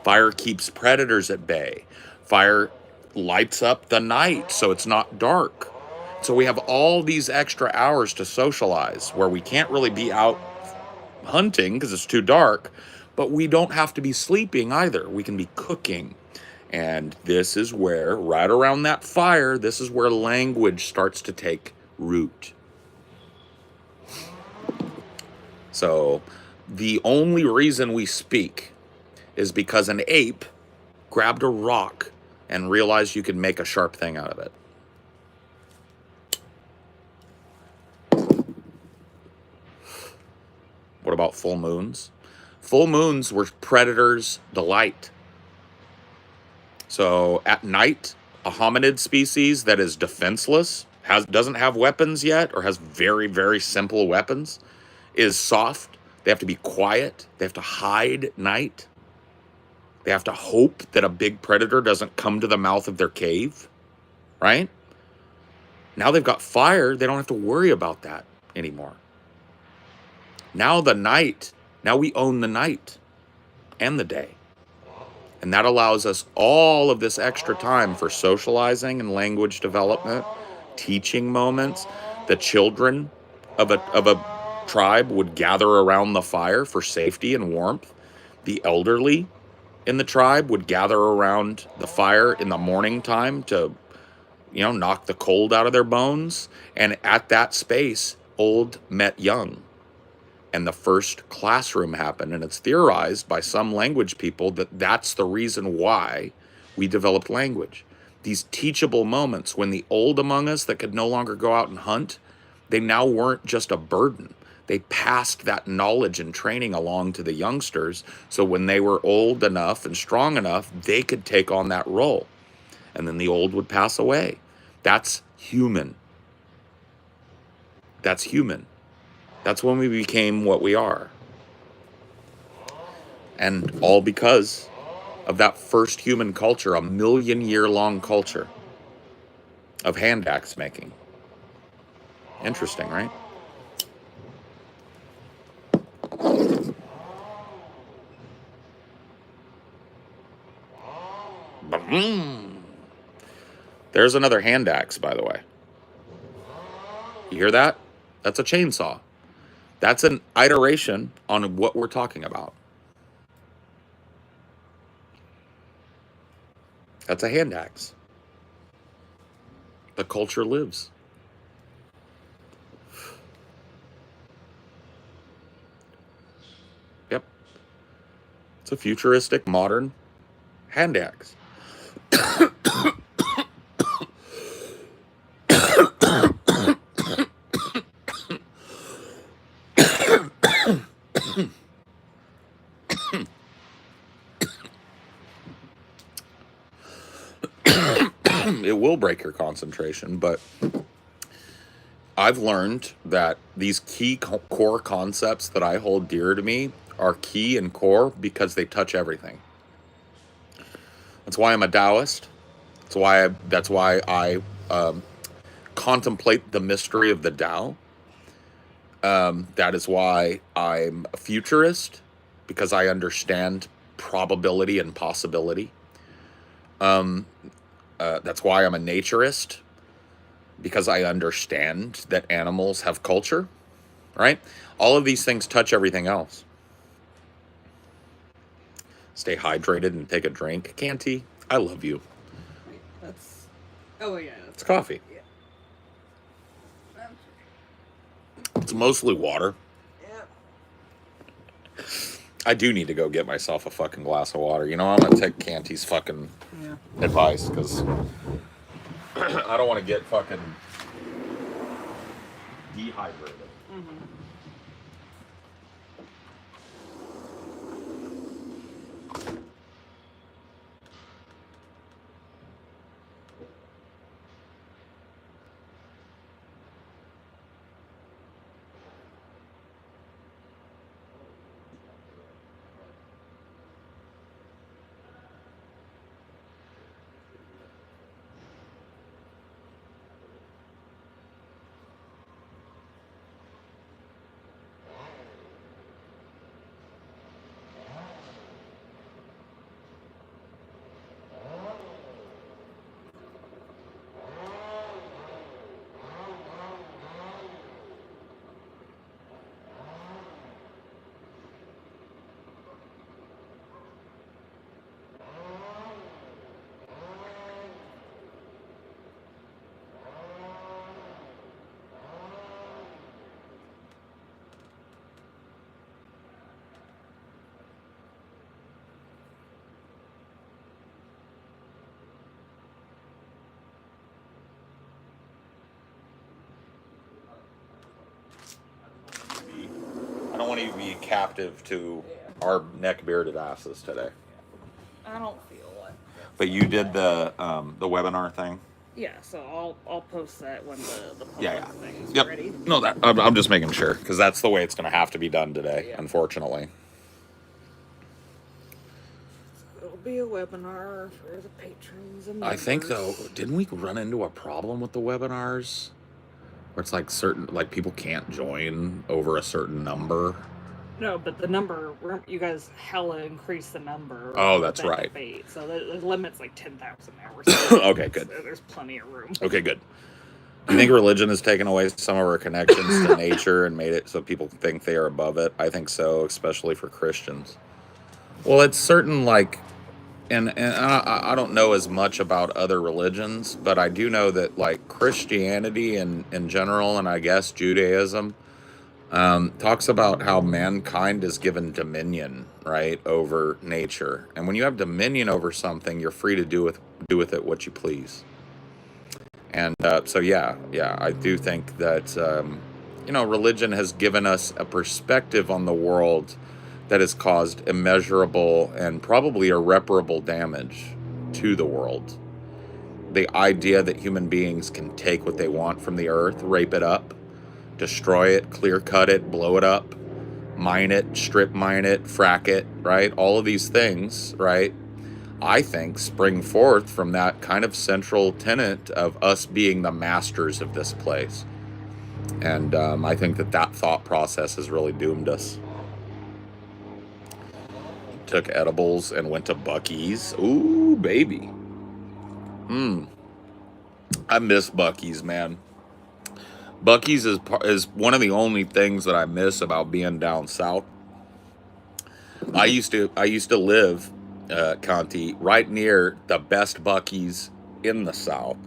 Fire keeps predators at bay. Fire lights up the night so it's not dark. So we have all these extra hours to socialize where we can't really be out hunting because it's too dark, but we don't have to be sleeping either. We can be cooking. And this is where, right around that fire, this is where language starts to take root. So the only reason we speak is because an ape grabbed a rock and realized you could make a sharp thing out of it. What about full moons? Full moons were predators' delight. So at night, a hominid species that is defenseless, doesn't have weapons yet, or has very, very simple weapons, is soft. They have to be quiet. They have to hide at night. They have to hope that a big predator doesn't come to the mouth of their cave, right? Now they've got fire. They don't have to worry about that anymore. Now we own the night and the day. And that allows us all of this extra time for socializing and language development, teaching moments. The children of a tribe would gather around the fire for safety and warmth. The elderly in the tribe would gather around the fire in the morning time to, knock the cold out of their bones. And at that space, old met young. And the first classroom happened, and it's theorized by some language people that that's the reason why we developed language. These teachable moments when the old among us that could no longer go out and hunt, they now weren't just a burden. They passed that knowledge and training along to the youngsters, so when they were old enough and strong enough, they could take on that role. And then the old would pass away. That's human. That's human. That's when we became what we are. And all because of that first human culture, a 1,000,000-year-long culture of hand axe making. Interesting, right? There's another hand axe, by the way. You hear that? That's a chainsaw. That's an iteration on what we're talking about. That's a hand axe. The culture lives. Yep. It's a futuristic, modern hand axe. It will break your concentration, but I've learned that these key core concepts that I hold dear to me are key and core because they touch everything. That's why I'm a Taoist. That's why I contemplate the mystery of the Tao. That is why I'm a futurist, because I understand probability and possibility. That's why I'm a naturist, because I understand that animals have culture, right? All of these things touch everything else. Stay hydrated and take a drink. Canty, I love you. Wait, that's... Oh, yeah. It's coffee. Yeah. It's mostly water. Yeah. I do need to go get myself a fucking glass of water. You know, I'm gonna take Canty's fucking advice, because I don't want to get fucking dehydrated. I don't want to be captive to our neck-bearded asses today. I don't feel like... But you did the webinar thing? Yeah, so I'll post that when the public Yeah. thing is Yep. ready. No, that I'm just making sure, because that's the way it's going to have to be done today, unfortunately. It'll be a webinar for the patrons and I think, though, members. didn't we run into a problem with the webinars? Where it's like certain, like people can't join over a certain number. No, but the number, you guys hella increased the number. Oh, that's that right. Debate, so the limit's like 10,000 now. So Okay, good. So there's plenty of room. Okay, good. Do you think religion has taken away some of our connections to nature and made it so people think they are above it? I think so, especially for Christians. Well, it's certain, like, and I don't know as much about other religions, but I do know that, like, Christianity in general, and I guess Judaism, talks about how mankind is given dominion, right, over nature. And when you have dominion over something, you're free to do with it what you please. And so, yeah, I do think that, religion has given us a perspective on the world that has caused immeasurable and probably irreparable damage to the world. The idea that human beings can take what they want from the earth, rape it up, destroy it, clear cut it, blow it up, mine it, strip mine it, frack it, right? All of these things, right, I think spring forth from that kind of central tenet of us being the masters of this place. And I think that thought process has really doomed us. took edibles and went to Buc-ee's. Ooh, baby. I miss Buc-ee's, man. Buc-ee's is one of the only things that I miss about being down south. I used to live, Conti, right near the best Buc-ee's in the South.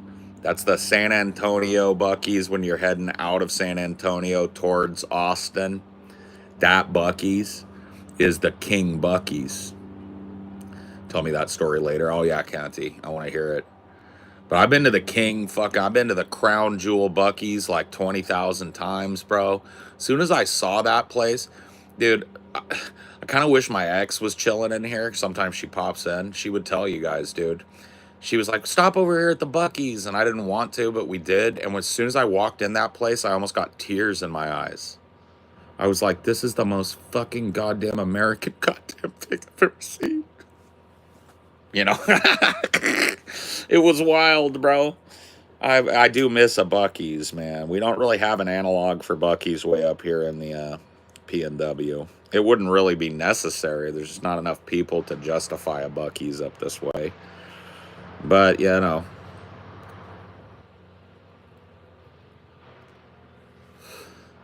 That's the San Antonio Buc-ee's when you're heading out of San Antonio towards Austin. That Buc-ee's is the King Buc-ee's. Tell me that story later. Oh yeah, Conti, I want to hear it. But I've been to the I've been to the Crown Jewel Buc-ee's like 20,000 times, bro. As soon as I saw that place, dude, I kind of wish my ex was chilling in here. Sometimes she pops in. She would tell you guys, dude. She was like, stop over here at the Buc-ee's. And I didn't want to, but we did. And as soon as I walked in that place, I almost got tears in my eyes. I was like, this is the most fucking goddamn American goddamn thing I've ever seen. You know? It was wild, bro. I do miss a Buc-ee's, man. We don't really have an analog for Buc-ee's way up here in the PNW. It wouldn't really be necessary. There's just not enough people to justify a Buc-ee's up this way. But, you know.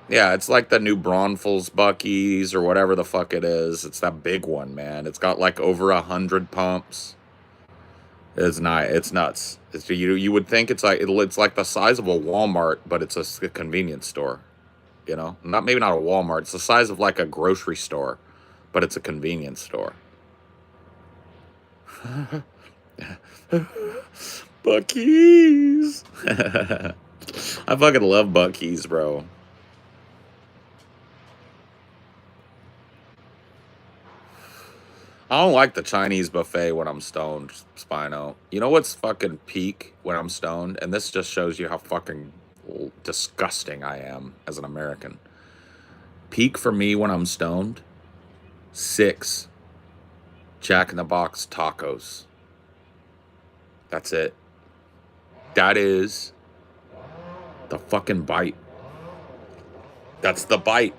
Yeah, it's like the new Braunfels Buc-ee's or whatever the fuck it is. It's that big one, man. It's got like over 100 pumps. It's not. It's nuts. You would think it's like the size of a Walmart, but it's a convenience store. You know, maybe not a Walmart. It's the size of like a grocery store, but it's a convenience store. Buc-ee's. I fucking love Buc-ee's, bro. I don't like the Chinese buffet when I'm stoned, Spino. You know what's fucking peak when I'm stoned? And this just shows you how fucking disgusting I am as an American. Peak for me when I'm stoned, 6 Jack in the Box tacos. That's it. That is the fucking bite. That's the bite.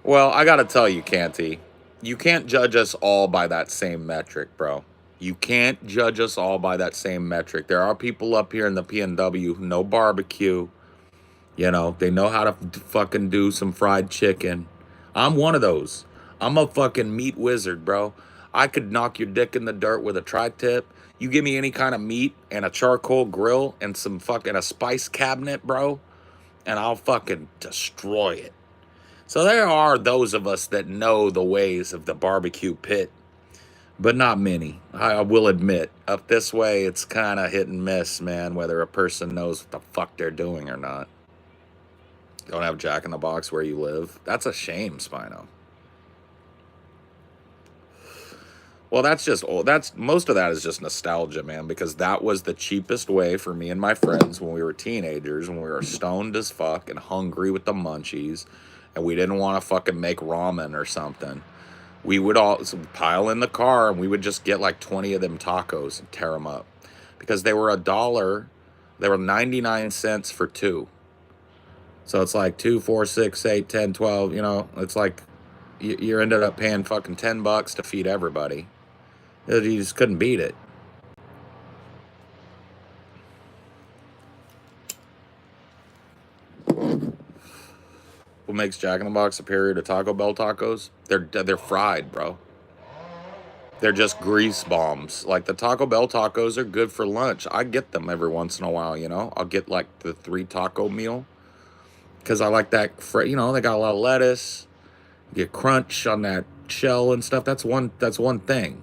Well, I gotta tell you, Canty, you can't judge us all by that same metric, bro. You can't judge us all by that same metric. There are people up here in the PNW who know barbecue. You know, they know how to fucking do some fried chicken. I'm one of those. I'm a fucking meat wizard, bro. I could knock your dick in the dirt with a tri-tip. You give me any kind of meat and a charcoal grill and some fucking a spice cabinet, bro, and I'll fucking destroy it. So there are those of us that know the ways of the barbecue pit, but not many. I will admit, up this way, it's kind of hit and miss, man, whether a person knows what the fuck they're doing or not. Don't have Jack in the Box where you live. That's a shame, Spino. Well, most of that is just nostalgia, man, because that was the cheapest way for me and my friends when we were teenagers, when we were stoned as fuck and hungry with the munchies, and we didn't want to fucking make ramen or something. We would all pile in the car and we would just get like 20 of them tacos and tear them up because they were $1. They were 99 cents for 2. So it's like 2, 4, 6, 8, 10, 12, you know, it's like you ended up paying fucking $10 to feed everybody. You just couldn't beat it. What makes Jack in the Box superior to Taco Bell tacos? They're fried, bro. They're just grease bombs. Like the Taco Bell tacos are good for lunch. I get them every once in a while, you know. I'll get like the 3 taco meal because I like that. You know, they got a lot of lettuce. You get crunch on that shell and stuff. That's one thing.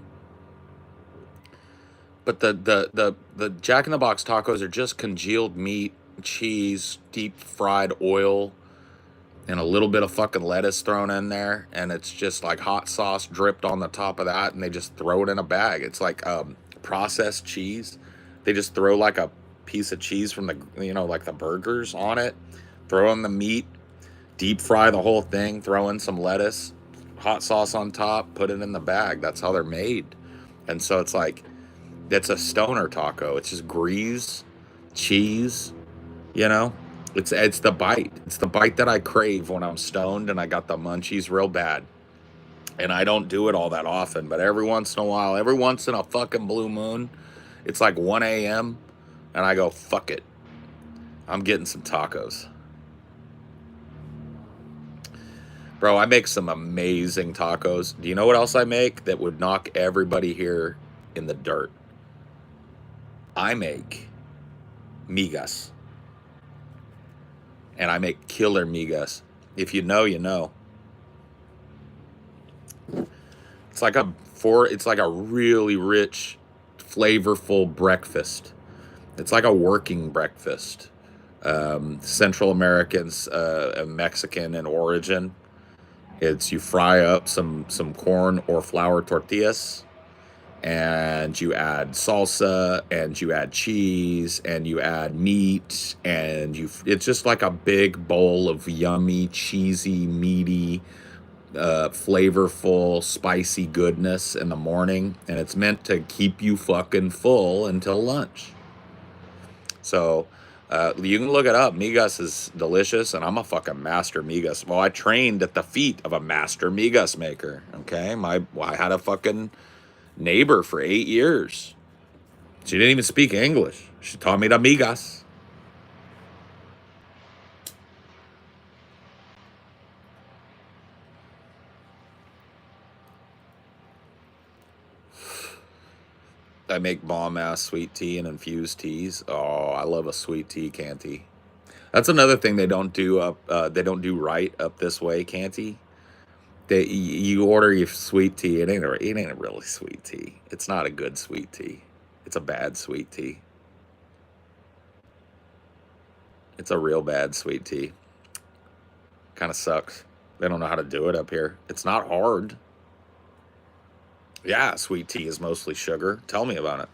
But the Jack in the Box tacos are just congealed meat, cheese, deep fried oil, and a little bit of fucking lettuce thrown in there, and it's just like hot sauce dripped on the top of that, and they just throw it in a bag. It's like processed cheese. They just throw like a piece of cheese from the, you know, like the burgers on it, throw in the meat, deep fry the whole thing, throw in some lettuce, hot sauce on top, put it in the bag. That's how they're made. And so it's like, it's a stoner taco. It's just grease, cheese, you know, It's the bite. It's the bite that I crave when I'm stoned and I got the munchies real bad. And I don't do it all that often, but every once in a while, every once in a fucking blue moon, it's like 1 a.m. and I go, fuck it. I'm getting some tacos. Bro, I make some amazing tacos. Do you know what else I make that would knock everybody here in the dirt? I make migas. And I make killer migas. If you know, you know. It's like a really rich, flavorful breakfast. It's like a working breakfast. Central Americans, Mexican in origin. It's you fry up some corn or flour tortillas, and you add salsa, and you add cheese, and you add meat, and it's just like a big bowl of yummy, cheesy, meaty, flavorful, spicy goodness in the morning, and it's meant to keep you fucking full until lunch. So you can look it up. Migas is delicious, and I'm a fucking master migas. Well, I trained at the feet of a master migas maker. Okay, I had a fucking neighbor for 8 years. She didn't even speak English. She taught me the migas. I make bomb ass sweet tea and infused teas. Oh, I love a sweet tea, Canty. That's another thing they don't do up. They don't do right up this way, Canty. You order your sweet tea. It ain't a really sweet tea. It's not a good sweet tea. It's a bad sweet tea. It's a real bad sweet tea. Kind of sucks. They don't know how to do it up here. It's not hard. Yeah, sweet tea is mostly sugar. Tell me about it.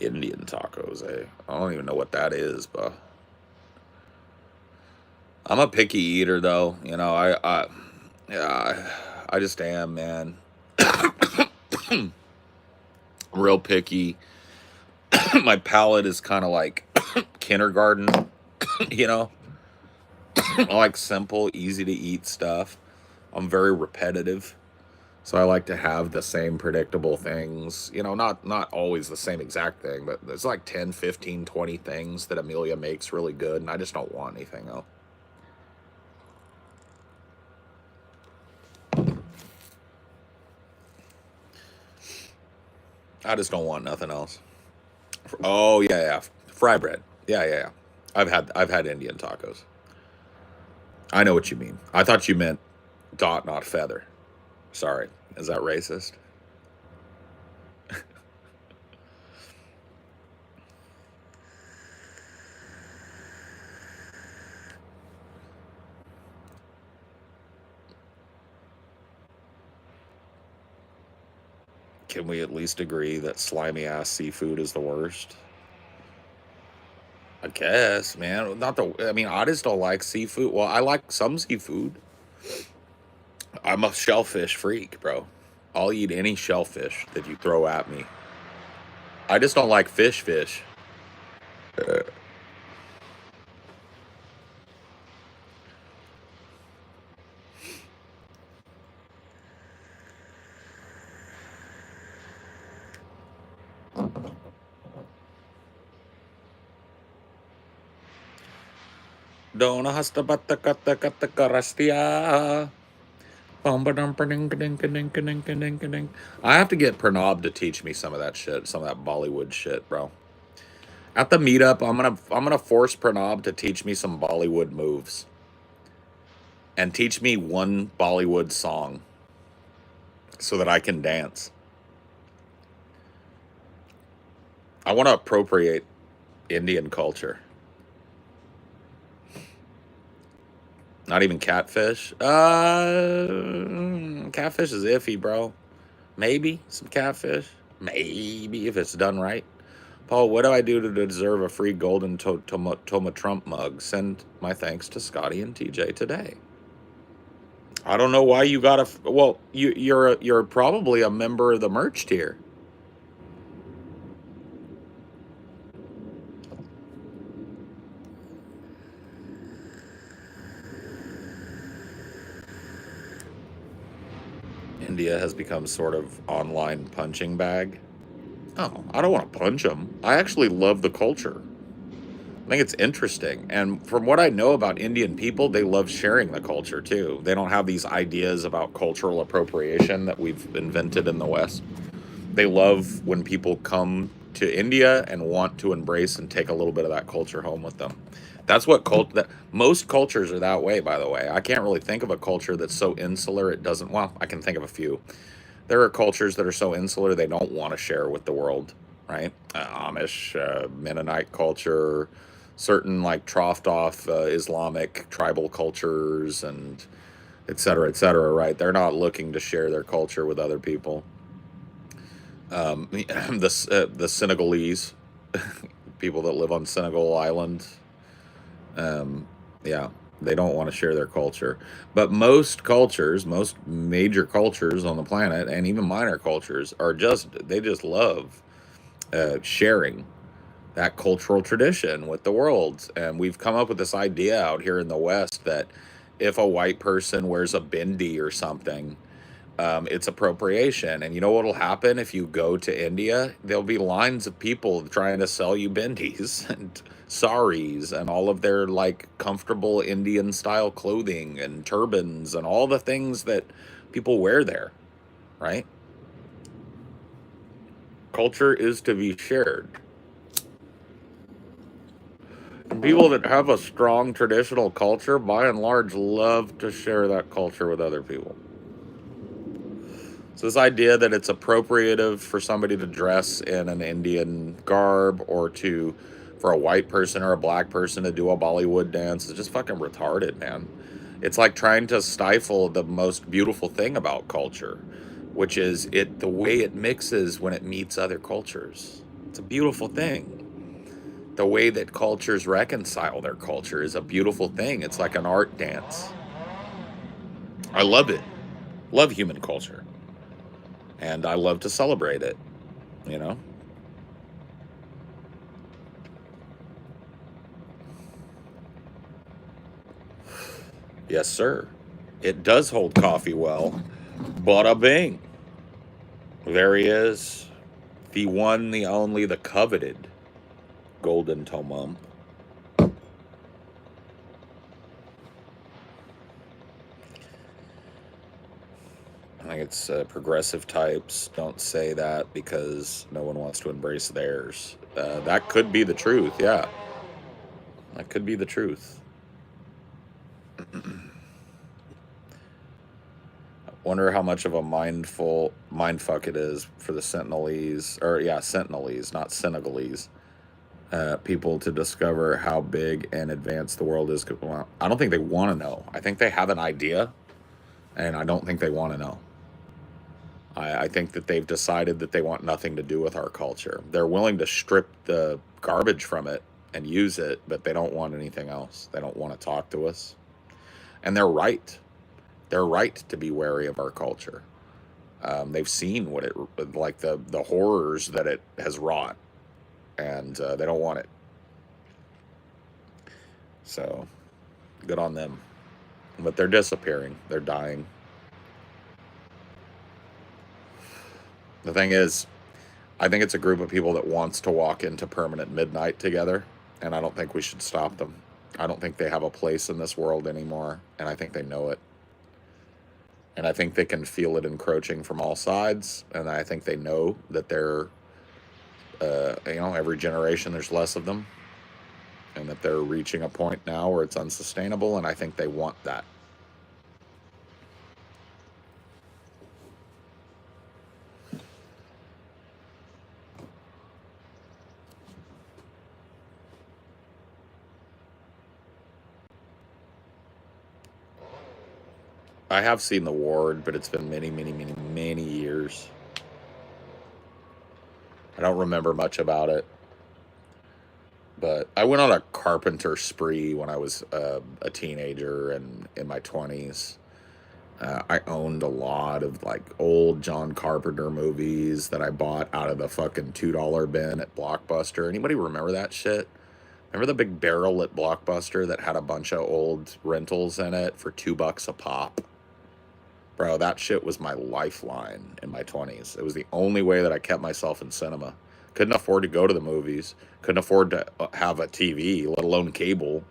Indian tacos, eh? I don't even know what that is, but I'm a picky eater, though. You know, yeah, I just am, man. Real picky. My palate is kind of like kindergarten, you know? I like simple, easy to eat stuff. I'm very repetitive. So I like to have the same predictable things. You know, not always the same exact thing, but there's like 10, 15, 20 things that Amelia makes really good, and I just don't want anything else. I just don't want nothing else. Oh yeah, yeah. Fry bread. Yeah, yeah, yeah. I've had Indian tacos. I know what you mean. I thought you meant dot, not feather. Sorry. Is that racist? Can we at least agree that slimy ass seafood is the worst? I guess, man. Not the. I mean, I just don't like seafood. Well, I like some seafood. I'm a shellfish freak, bro. I'll eat any shellfish that you throw at me. I just don't like fish. Uh, Dona hasta batta katta katta karastia. I have to get Pranob to teach me some of that shit, some of that Bollywood shit, bro. At the meetup, I'm gonna force Pranob to teach me some Bollywood moves and teach me one Bollywood song so that I can dance. I want to appropriate Indian culture. Not even catfish. Catfish is iffy, bro. Maybe some catfish. Maybe if it's done right. Paul, what do I do to deserve a free golden Toma Trump mug? Send my thanks to Scotty and TJ today. I don't know why you got a. Well, you're probably a member of the merch tier. India has become sort of online punching bag. Oh, I don't want to punch them. I actually love the culture. I think it's interesting. And from what I know about Indian people, they love sharing the culture too. They don't have these ideas about cultural appropriation that we've invented in the West. They love when people come to India and want to embrace and take a little bit of that culture home with them. That's what that most cultures are that way, by the way. I can't really think of a culture that's so insular it doesn't, well, I can think of a few. There are cultures that are so insular they don't want to share with the world, right? Amish, Mennonite culture, certain like troughed off Islamic tribal cultures, and et cetera, right? They're not looking to share their culture with other people. The Senegalese, people that live on Senegal Island, yeah, they don't want to share their culture. But most cultures, most major cultures on the planet, and even minor cultures, they just love sharing that cultural tradition with the world. And we've come up with this idea out here in the West that if a white person wears a bindi or something, it's appropriation. And you know what'll happen if you go to India? There'll be lines of people trying to sell you bindis and saris and all of their like comfortable Indian style clothing and turbans and all the things that people wear there, right? Culture is to be shared. And people that have a strong traditional culture, by and large, love to share that culture with other people. So this idea that it's appropriative for somebody to dress in an Indian garb or for a white person or a black person to do a Bollywood dance is just fucking retarded, man. It's like trying to stifle the most beautiful thing about culture, which is the way it mixes when it meets other cultures. It's a beautiful thing. The way that cultures reconcile their culture is a beautiful thing. It's like an art dance. I love it. Love human culture. And I love to celebrate it, you know? Yes, sir. It does hold coffee well. Bada bing. There he is. The one, the only, the coveted Golden Tomum. I think it's progressive types don't say that because no one wants to embrace theirs. That could be the truth, yeah. That could be the truth. Wonder how much of a mindfuck it is for the Sentinelese, or yeah, Sentinelese, not Senegalese, people to discover how big and advanced the world is. Well, I don't think they want to know. I think they have an idea, and I don't think they want to know. I think that they've decided that they want nothing to do with our culture. They're willing to strip the garbage from it and use it, but they don't want anything else. They don't want to talk to us. And they're right. They're right to be wary of our culture. They've seen what like the horrors that it has wrought, and they don't want it. So, good on them. But they're disappearing. They're dying. The thing is, I think it's a group of people that wants to walk into permanent midnight together, and I don't think we should stop them. I don't think they have a place in this world anymore, and I think they know it. And I think they can feel it encroaching from all sides, and I think they know that they're, every generation there's less of them, and that they're reaching a point now where it's unsustainable, and I think they want that. I have seen The Ward, but it's been many, many, many, many years. I don't remember much about it. But I went on a carpenter spree when I was a teenager and in my 20s. I owned a lot of like old John Carpenter movies that I bought out of the fucking $2 bin at Blockbuster. Anybody remember that shit? Remember the big barrel at Blockbuster that had a bunch of old rentals in it for $2 a pop? Bro, that shit was my lifeline in my 20s. It was the only way that I kept myself in cinema. Couldn't afford to go to the movies. Couldn't afford to have a TV, let alone cable.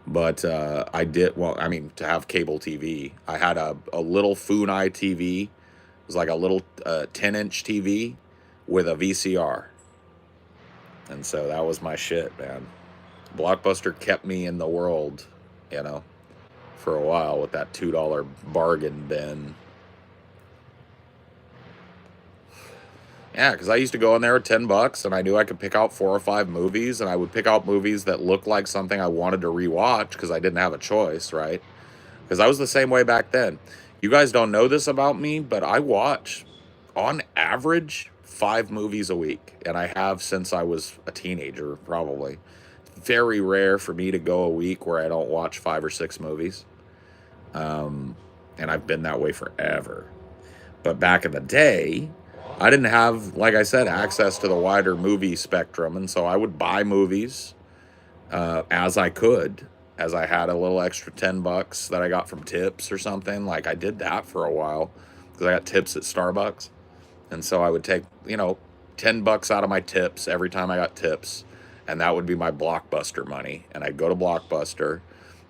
But I did, well, I mean, to have cable TV. I had a little Funai TV. It was like a little 10-inch TV with a VCR. And so that was my shit, man. Blockbuster kept me in the world, you know, for a while with that $2 bargain bin. Yeah, because I used to go in there with $10 and I knew I could pick out 4 or 5 movies, and I would pick out movies that looked like something I wanted to rewatch because I didn't have a choice, right? Because I was the same way back then. You guys don't know this about me, but I watch, on average, 5 movies a week, and I have since I was a teenager, probably. Very rare for me to go a week where I don't watch 5 or 6 movies. And I've been that way forever. But back in the day, I didn't have, like I said, access to the wider movie spectrum, and so I would buy movies as I could, as I had a little extra $10 that I got from tips or something. Like I did that for a while because I got tips at Starbucks, and so I would take, you know, $10 out of my tips every time I got tips, and that would be my Blockbuster money. And I'd go to Blockbuster,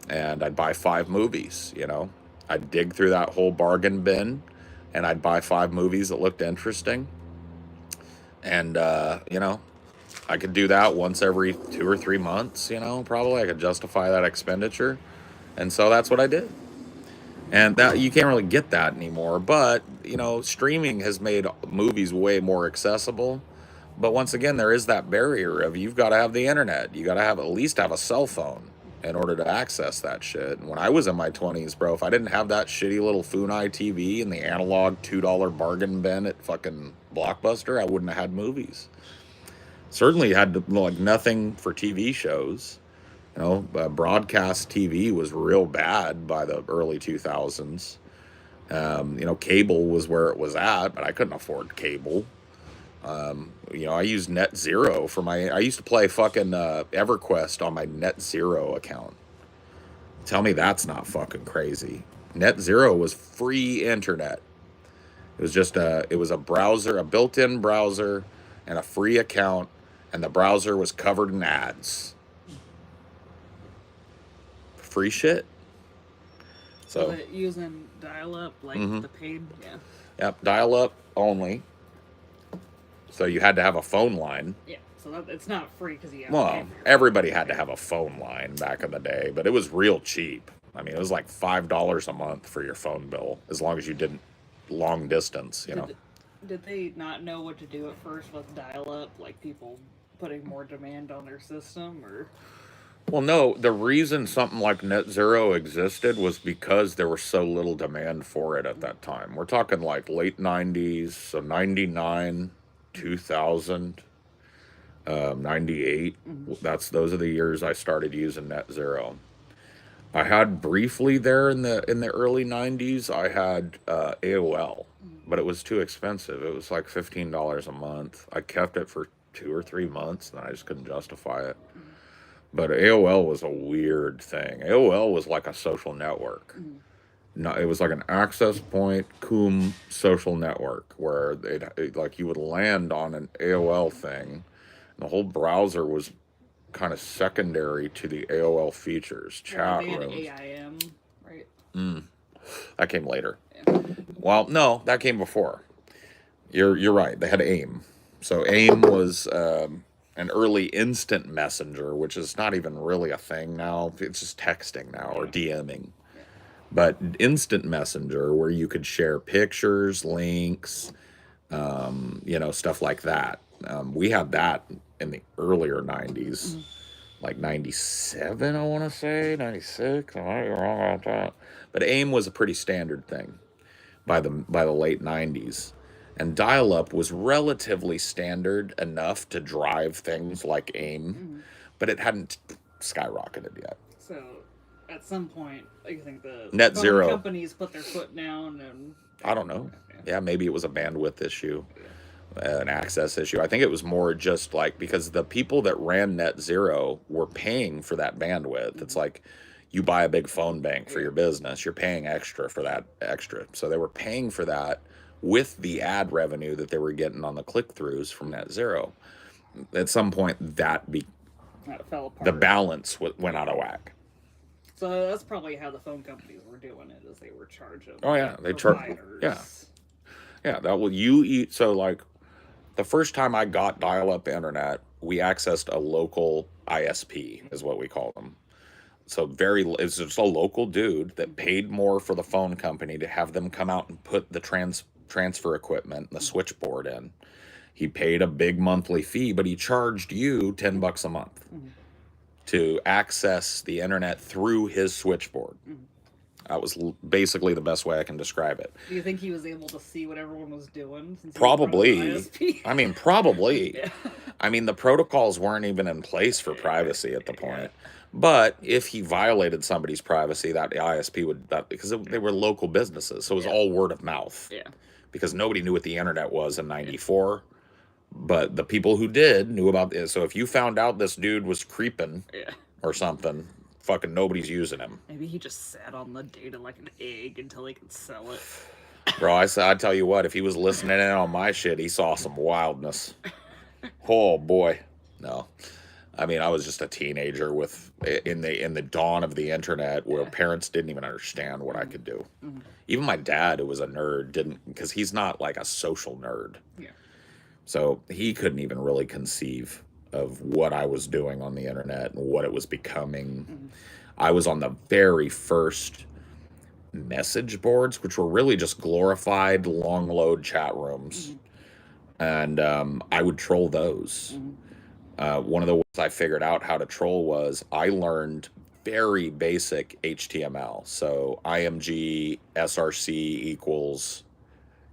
and I'd buy 5 movies. You know, I'd dig through that whole bargain bin, and I'd buy 5 movies that looked interesting. And, you know, I could do that once every 2 or 3 months, you know, probably. I could justify that expenditure. And so that's what I did. And that you can't really get that anymore. But, you know, streaming has made movies way more accessible. But once again, there is that barrier of you've got to have the internet. You got to have at least have a cell phone in order to access that shit. And when I was in my 20s, bro, if I didn't have that shitty little Funai TV and the analog $2 bargain bin at fucking Blockbuster, I wouldn't have had movies. Certainly had to, like, nothing for TV shows. You know, broadcast TV was real bad by the early 2000s. You know, cable was where it was at, but I couldn't afford cable. You know, I used Net Zero for my, I used to play fucking EverQuest on my Net Zero account. Tell me that's not fucking crazy. Net Zero was free internet. It was just it was a browser, a built-in browser, and a free account, and the browser was covered in ads. Free shit. So using dial-up, like the paid, yeah. Yep, dial-up only. So you had to have a phone line. Yeah, so that, it's not free because you have Well, to pay for your everybody phone. had to have a phone line back in the day, but it was real cheap. I mean, it was like $5 a month for your phone bill, as long as you didn't long distance, you know. Did they not know what to do at first with dial-up, like people putting more demand on their system, or? Well, no, the reason something like Net Zero existed was because there was so little demand for it at that time. We're talking like late 90s, so 99, 2000, 98. Those are the years I started using Net Zero. I had briefly there in the early 90s, I had AOL, but it was too expensive. It was like $15 a month. I kept it for 2 or 3 months, and I just couldn't justify it. But AOL was a weird thing. AOL was like a social network. No, it was like an access point cum social network where like you would land on an AOL thing, and the whole browser was kind of secondary to the AOL features, chat they had rooms. AIM, right? That came later. Yeah. Well, no, that came before. You're right. They had AIM. So AIM was an early instant messenger, which is not even really a thing now. It's just texting now or DMing. But instant messenger, where you could share pictures, links, you know, stuff like that. We had that in the earlier 90s, like 97, I want to say, 96. I might be wrong about that. But AIM was a pretty standard thing by the late 90s. And dial-up was relatively standard enough to drive things like AIM, but it hadn't skyrocketed yet. So, at some point, I think the Net phone Zero companies put their foot down, and I don't know. Yeah, maybe it was a bandwidth issue, an access issue. I think it was more just like because the people that ran Net Zero were paying for that bandwidth. It's like you buy a big phone bank for your business, you're paying extra for that extra. So they were paying for that with the ad revenue that they were getting on the click-throughs from Net Zero. At some point, that fell apart. the balance went out of whack. So that's probably how the phone companies were doing it, is they were charging. Oh yeah, they charge. Yeah. That will you eat. So like, the first time I got dial-up internet, we accessed a local ISP, is what we call them. So it's just a local dude that paid more for the phone company to have them come out and put the transfer equipment and the switchboard in. He paid a big monthly fee, but he charged you $10 a month to access the internet through his switchboard. That was basically the best way I can describe it. Do you think he was able to see what everyone was doing? Since Probably. I mean, probably. Yeah. I mean, the protocols weren't even in place for privacy at the point. But if he violated somebody's privacy, that ISP would, because they were local businesses, so it was all word of mouth. Yeah. Because nobody knew what the internet was in '94, but the people who did knew about it. So if you found out this dude was creeping or something, fucking nobody's using him. Maybe he just sat on the data like an egg until he could sell it. Bro, I tell you what, if he was listening in on my shit, he saw some wildness. Oh boy, no. I mean, I was just a teenager in the dawn of the internet, where parents didn't even understand what I could do. Even my dad, who was a nerd, didn't, because he's not like a social nerd. Yeah. So he couldn't even really conceive of what I was doing on the internet and what it was becoming. I was on the very first message boards, which were really just glorified long load chat rooms. And I would troll those. One of the ways I figured out how to troll was I learned very basic HTML. So IMG SRC equals,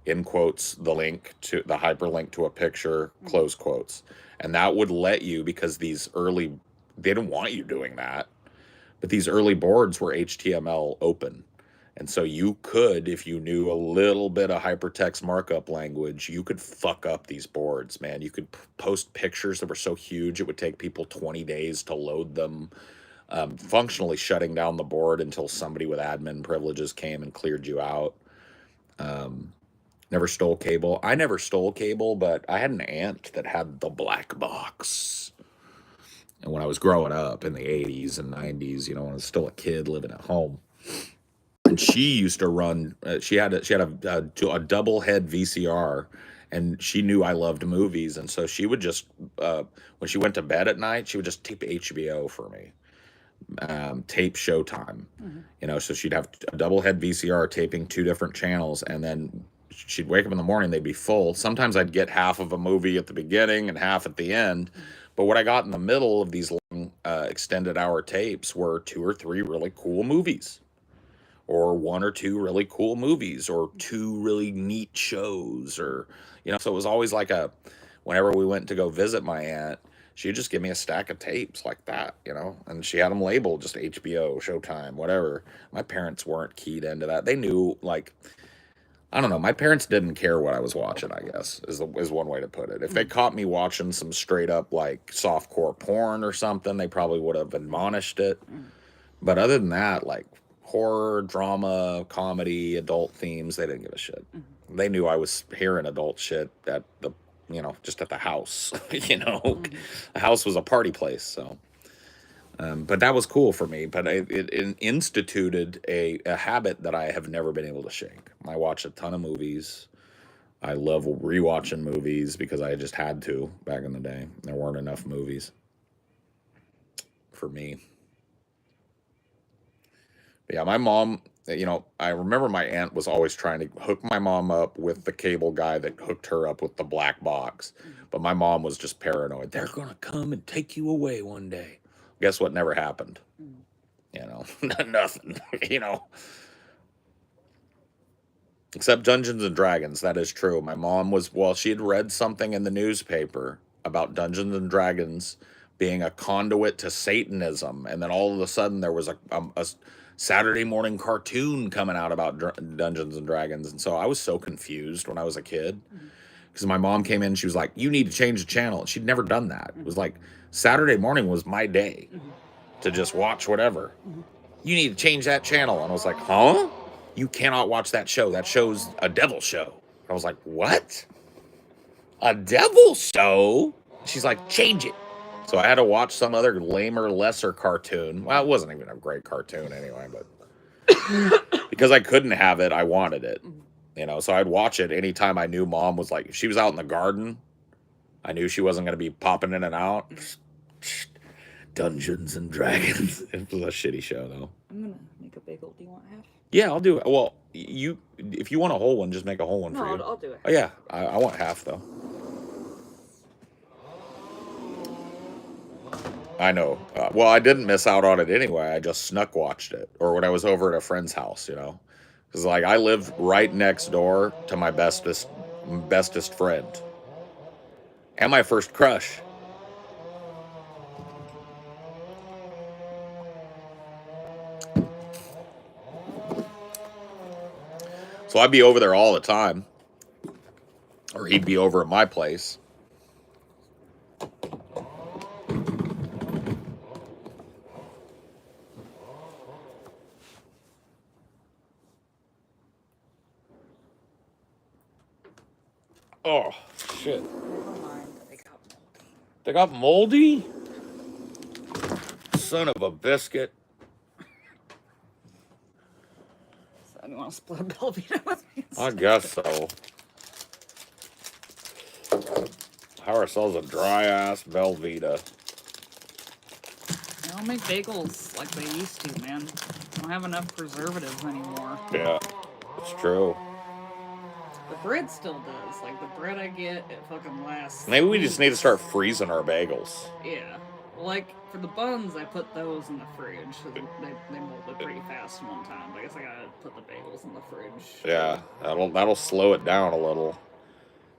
in quotes, the hyperlink to a picture, close quotes. And that would let you, because they didn't want you doing that, but these early boards were HTML open. And so you could, if you knew a little bit of hypertext markup language, you could fuck up these boards, man. You could post pictures that were so huge it would take people 20 days to load them, functionally shutting down the board until somebody with admin privileges came and cleared you out. Never stole cable. I never stole cable, but I had an aunt that had the black box. And when I was growing up in the 80s and 90s, when I was still a kid living at home, and she used to run, she had a double head VCR, and she knew I loved movies. And so she would just, when she went to bed at night, she would just tape HBO for me, tape Showtime, so she'd have a double head VCR taping 2 different channels, and then she'd wake up in the morning, they'd be full. Sometimes I'd get half of a movie at the beginning and half at the end. But what I got in the middle of these long, extended hour tapes were 2 or 3 really cool movies, or 1 or 2 really cool movies, or 2 really neat shows, or, so it was always like whenever we went to go visit my aunt, she'd just give me a stack of tapes like that, and she had them labeled just HBO, Showtime, whatever. My parents weren't keyed into that. They knew, I don't know, my parents didn't care what I was watching, I guess, is one way to put it. If they caught me watching some straight up softcore porn or something, they probably would have admonished it. But other than that, horror, drama, comedy, adult themes, they didn't give a shit. They knew I was hearing adult shit at the, just at the house, The house was a party place, so. But that was cool for me. But it instituted a habit that I have never been able to shake. I watch a ton of movies. I love rewatching movies because I just had to back in the day. There weren't enough movies for me. But yeah, my mom, I remember my aunt was always trying to hook my mom up with the cable guy that hooked her up with the black box. But my mom was just paranoid. They're going to come and take you away one day. Guess what never happened? Nothing, Except Dungeons and Dragons, that is true. My mom she had read something in the newspaper about Dungeons and Dragons being a conduit to Satanism, and then all of a sudden there was a Saturday morning cartoon coming out about Dungeons and Dragons, and so I was so confused when I was a kid. Because my mom came in, she was like, you need to change the channel. She'd never done that. It was like Saturday morning was my day to just watch whatever. you need to change that channel. And I was like, huh? You cannot watch that show. That show's a devil show. I was like, what? A devil show? She's like, change it. So I had to watch some other lamer, lesser cartoon. Well, it wasn't even a great cartoon anyway, but because I couldn't have it, I wanted it. You know, so I'd watch it anytime I knew mom was like, if she was out in the garden, I knew she wasn't going to be popping in and out. Dungeons and Dragons. It was a shitty show, though. I'm gonna make a bagel. Do you want half? Yeah, I'll do it. Well, if you want a whole one, just make a whole one for you. I'll do it. Oh, yeah, I want half, though. I know. Well, I didn't miss out on it anyway. I just snuck watched it. Or when I was over at a friend's house, you know. Because, like, I live right next door to my bestest friend. And my first crush. So I'd be over there all the time. Or he'd be over at my place. Oh, shit. Never mind. They got moldy? Son of a biscuit. So you want to split a Belvita with me? I guess so. Have ourselves a dry-ass Velveeta. They don't make bagels like they used to, man. They don't have enough preservatives anymore. Yeah, it's true. The bread still does. Like, the bread I get, it fucking lasts. Maybe we just need to start freezing our bagels. Yeah. Like, for the buns, I put those in the fridge. So they molded pretty fast one time. But I guess I gotta put the bagels in the fridge. Yeah, that'll slow it down a little.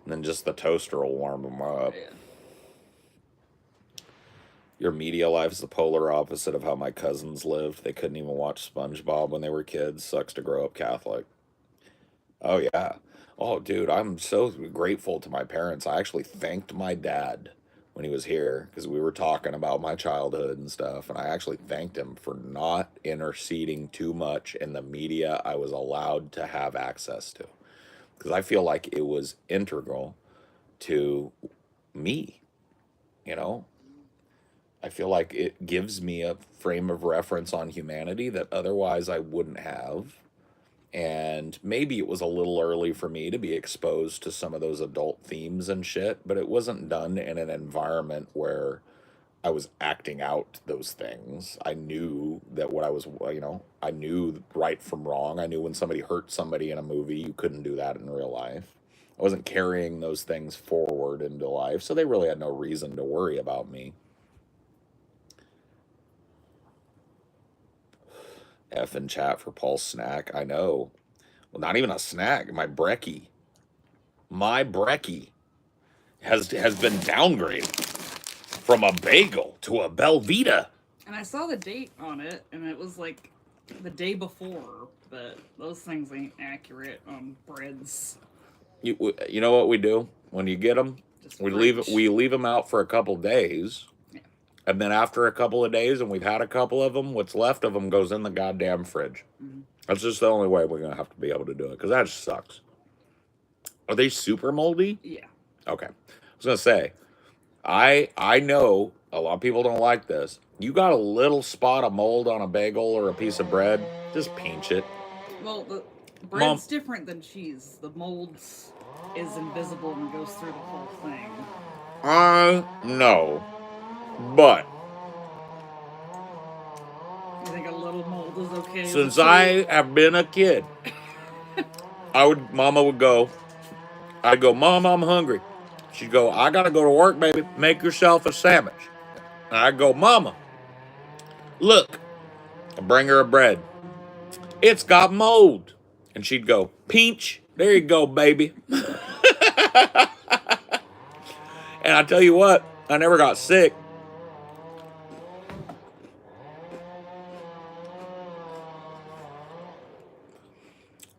And then just the toaster will warm them up. Yeah. Your media life is the polar opposite of how my cousins lived. They couldn't even watch SpongeBob when they were kids. Sucks to grow up Catholic. Oh, yeah. Oh, dude, I'm so grateful to my parents. I actually thanked my dad when he was here because we were talking about my childhood and stuff. And I actually thanked him for not interceding too much in the media I was allowed to have access to. Because I feel like it was integral to me, you know? I feel like it gives me a frame of reference on humanity that otherwise I wouldn't have. And maybe it was a little early for me to be exposed to some of those adult themes and shit, but it wasn't done in an environment where I was acting out those things. I knew that what I was, you know, I knew right from wrong. I knew when somebody hurt somebody in a movie, you couldn't do that in real life. I wasn't carrying those things forward into life, so they really had no reason to worry about me. F in chat for Paul's snack. I know. Well, not even a snack. My brekkie. My brekkie has been downgraded from a bagel to a Belvita. And I saw the date on it, and it was like the day before, but those things ain't accurate on breads. You know what we do when you get them? We leave them out for a couple days. And then after a couple of days, and we've had a couple of them, what's left of them goes in the goddamn fridge. Mm-hmm. That's just the only way we're going to have to be able to do it, because that just sucks. Are they super moldy? Yeah. Okay. I was going to say, I know a lot of people don't like this. You got a little spot of mold on a bagel or a piece of bread, just pinch it. Well, the bread's different than cheese. The mold is invisible and goes through the whole thing. I know. But you think a little mold is okay? Since I have been a kid, Mama would go, I'd go, Mom, I'm hungry. She'd go, I gotta go to work, baby. Make yourself a sandwich. And I'd go, Mama, look. I'd bring her a bread. It's got mold. And she'd go, pinch. There you go, baby. And I tell you what, I never got sick.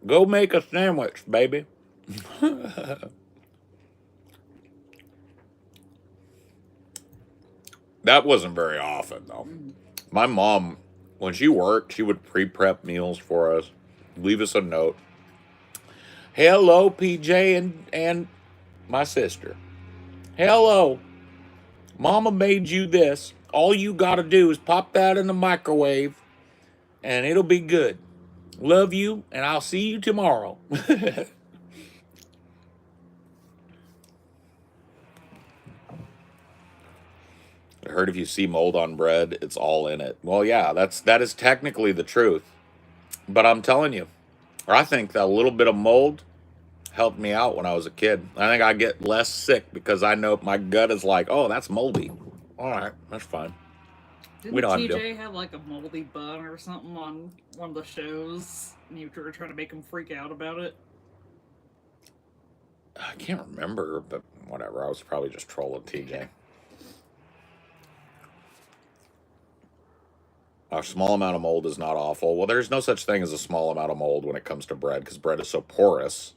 Go make a sandwich, baby. That wasn't very often, though. My mom When she worked, she would pre-prep meals for us, leave us a note. Hello, PJ and my sister. Hello, Mama made you this. All you gotta do is pop that in the microwave, and it'll be good. Love you, and I'll see you tomorrow. I heard if you see mold on bread, it's all in it. Well, yeah, that is technically the truth. But I'm telling you, I think that a little bit of mold helped me out when I was a kid. I think I get less sick because I know my gut is like, oh, that's moldy. All right, that's fine. We Didn't don't have to do. TJ have like a moldy bun or something on one of the shows, and you were trying to make him freak out about it? I can't remember, but whatever. I was probably just trolling TJ. A small amount of mold is not awful. Well, there's no such thing as a small amount of mold when it comes to bread because bread is so porous.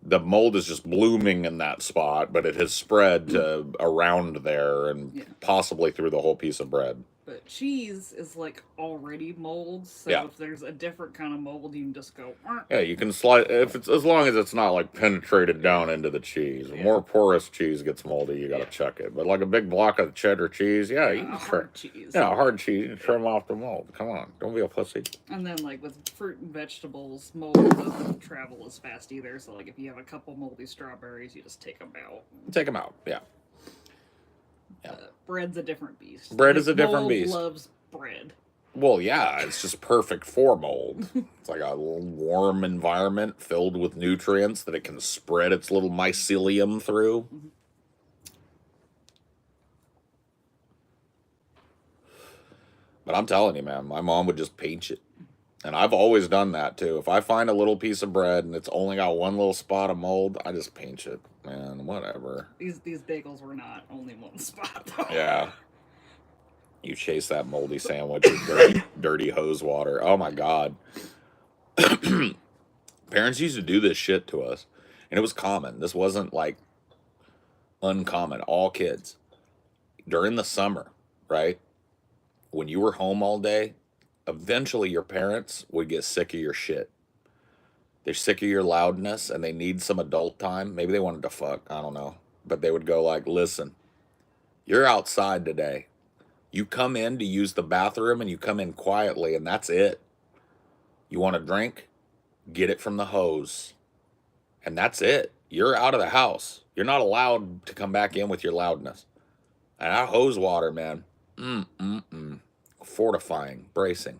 The mold is just blooming in that spot, but it has spread around there and possibly through the whole piece of bread. But cheese is like already mold, so if there's a different kind of mold, you can just go. Yeah, you can slide if it's as long as it's not like penetrated down into the cheese. The more porous cheese gets moldy, you gotta check it. But like a big block of cheddar cheese, you can trim. Hard cheese. Yeah, hard cheese. You can trim off the mold. Come on, don't be a pussy. And then like with fruit and vegetables, mold doesn't travel as fast either. So like if you have a couple moldy strawberries, you just take them out. Take them out. Yeah. Bread's a different beast. Bread is a different mold beast. Loves bread. Well, yeah, it's just perfect for mold. It's like a little warm environment filled with nutrients that it can spread its little mycelium through. But I'm telling you, man, my mom would just paint it. And I've always done that too. If I find a little piece of bread and it's only got one little spot of mold, I just paint it. Man, whatever. These bagels were not only one spot though. Yeah. You chase that moldy sandwich with dirty hose water. Oh my God. Parents used to do this shit to us. And it was common. This wasn't like uncommon. All kids. During the summer, right? When you were home all day, eventually your parents would get sick of your shit. They're sick of your loudness and they need some adult time. Maybe they wanted to fuck. I don't know. But they would go like, listen, you're outside today. You come in to use the bathroom and you come in quietly and that's it. You want a drink? Get it from the hose. And that's it. You're out of the house. You're not allowed to come back in with your loudness. And that hose water, man. Fortifying, bracing,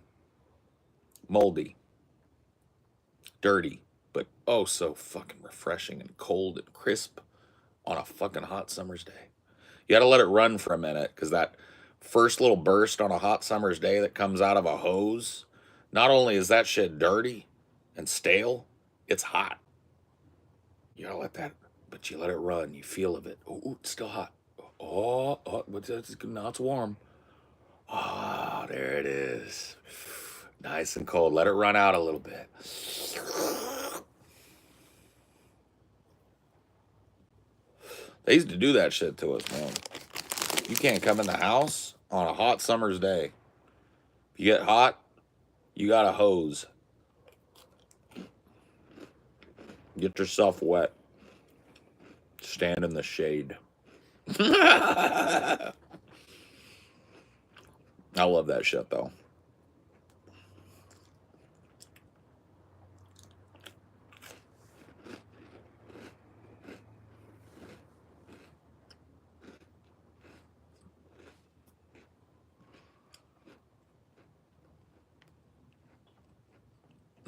moldy, dirty, but oh so fucking refreshing and cold and crisp on a fucking hot summer's day. You gotta let it run for a minute because that first little burst on a hot summer's day that comes out of a hose, not only is that shit dirty and stale, it's hot. You gotta let that, but you let it run. You feel of it. Oh, it's still hot. Oh, but now it's warm. Ah, there it is. Nice and cold. Let it run out a little bit. They used to do that shit to us, man. You can't come in the house on a hot summer's day. If you get hot, you got a hose. Get yourself wet. Stand in the shade. I love that shit, though.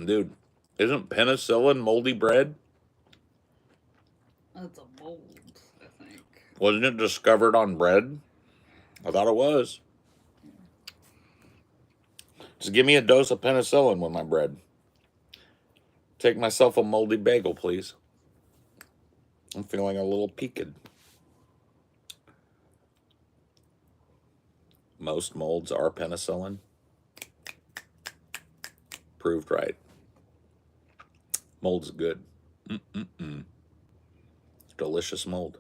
Dude, isn't penicillin moldy bread? That's a mold, I think. Wasn't it discovered on bread? I thought it was. Just give me a dose of penicillin with my bread. Take myself a moldy bagel, please. I'm feeling a little peaked. Most molds are penicillin. Proved right. Mold's good. Delicious mold.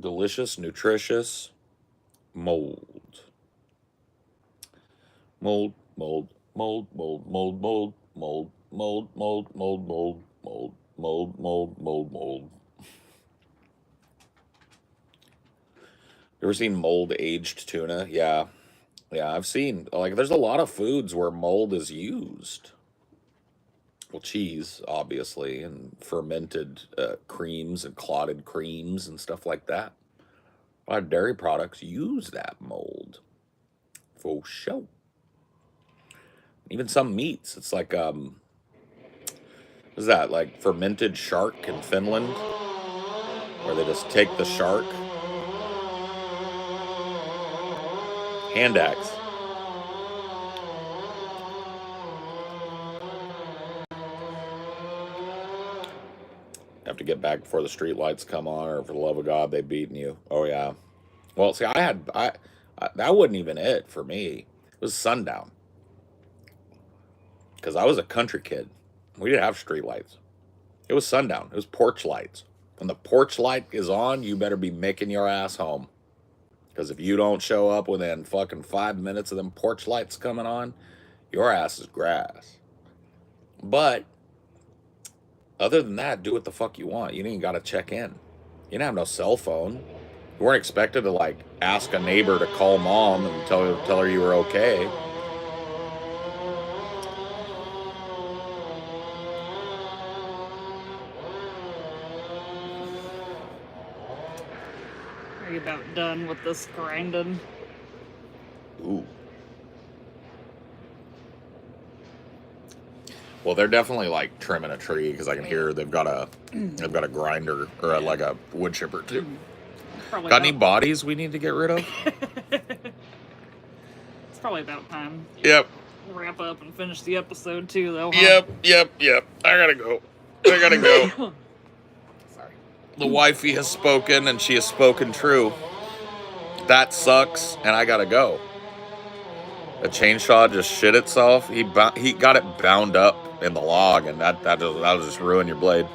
delicious, nutritious mold. Mold, mold, mold, mold, mold, mold, mold, mold, mold, mold, mold, mold, mold, mold, mold, mold. You ever seen mold aged tuna? Yeah. Yeah, I've seen, like, there's a lot of foods where mold is used. Well, cheese, obviously, and fermented creams and clotted creams and stuff like that. A lot of dairy products use that mold for sure. Even some meats. It's like, what is that? Like fermented shark in Finland, where they just take the shark. Hand axe. Have to get back before the street lights come on, or for the love of God, they've beaten you. Oh yeah. Well, see, I that wasn't even it for me. It was sundown because I was a country kid. We didn't have street lights. It was sundown. It was porch lights. When the porch light is on, you better be making your ass home. Because if you don't show up within fucking 5 minutes of them porch lights coming on, your ass is grass. But other than that, do what the fuck you want. You didn't got to check in. You didn't have no cell phone. You weren't expected to like ask a neighbor to call mom and tell her you were okay. Are you about done with this grinding? Ooh. Well, they're definitely like trimming a tree because I can hear they've got a grinder or like a wood chipper too. Probably Got any bodies we need to get rid of? It's probably about time. Yep. Wrap up and finish the episode too, though. Huh? Yep. I gotta go. Sorry. The wifey has spoken, and she has spoken true. That sucks, and I gotta go. The chainsaw just shit itself. He got it bound up in the log, and that'll just ruin your blade.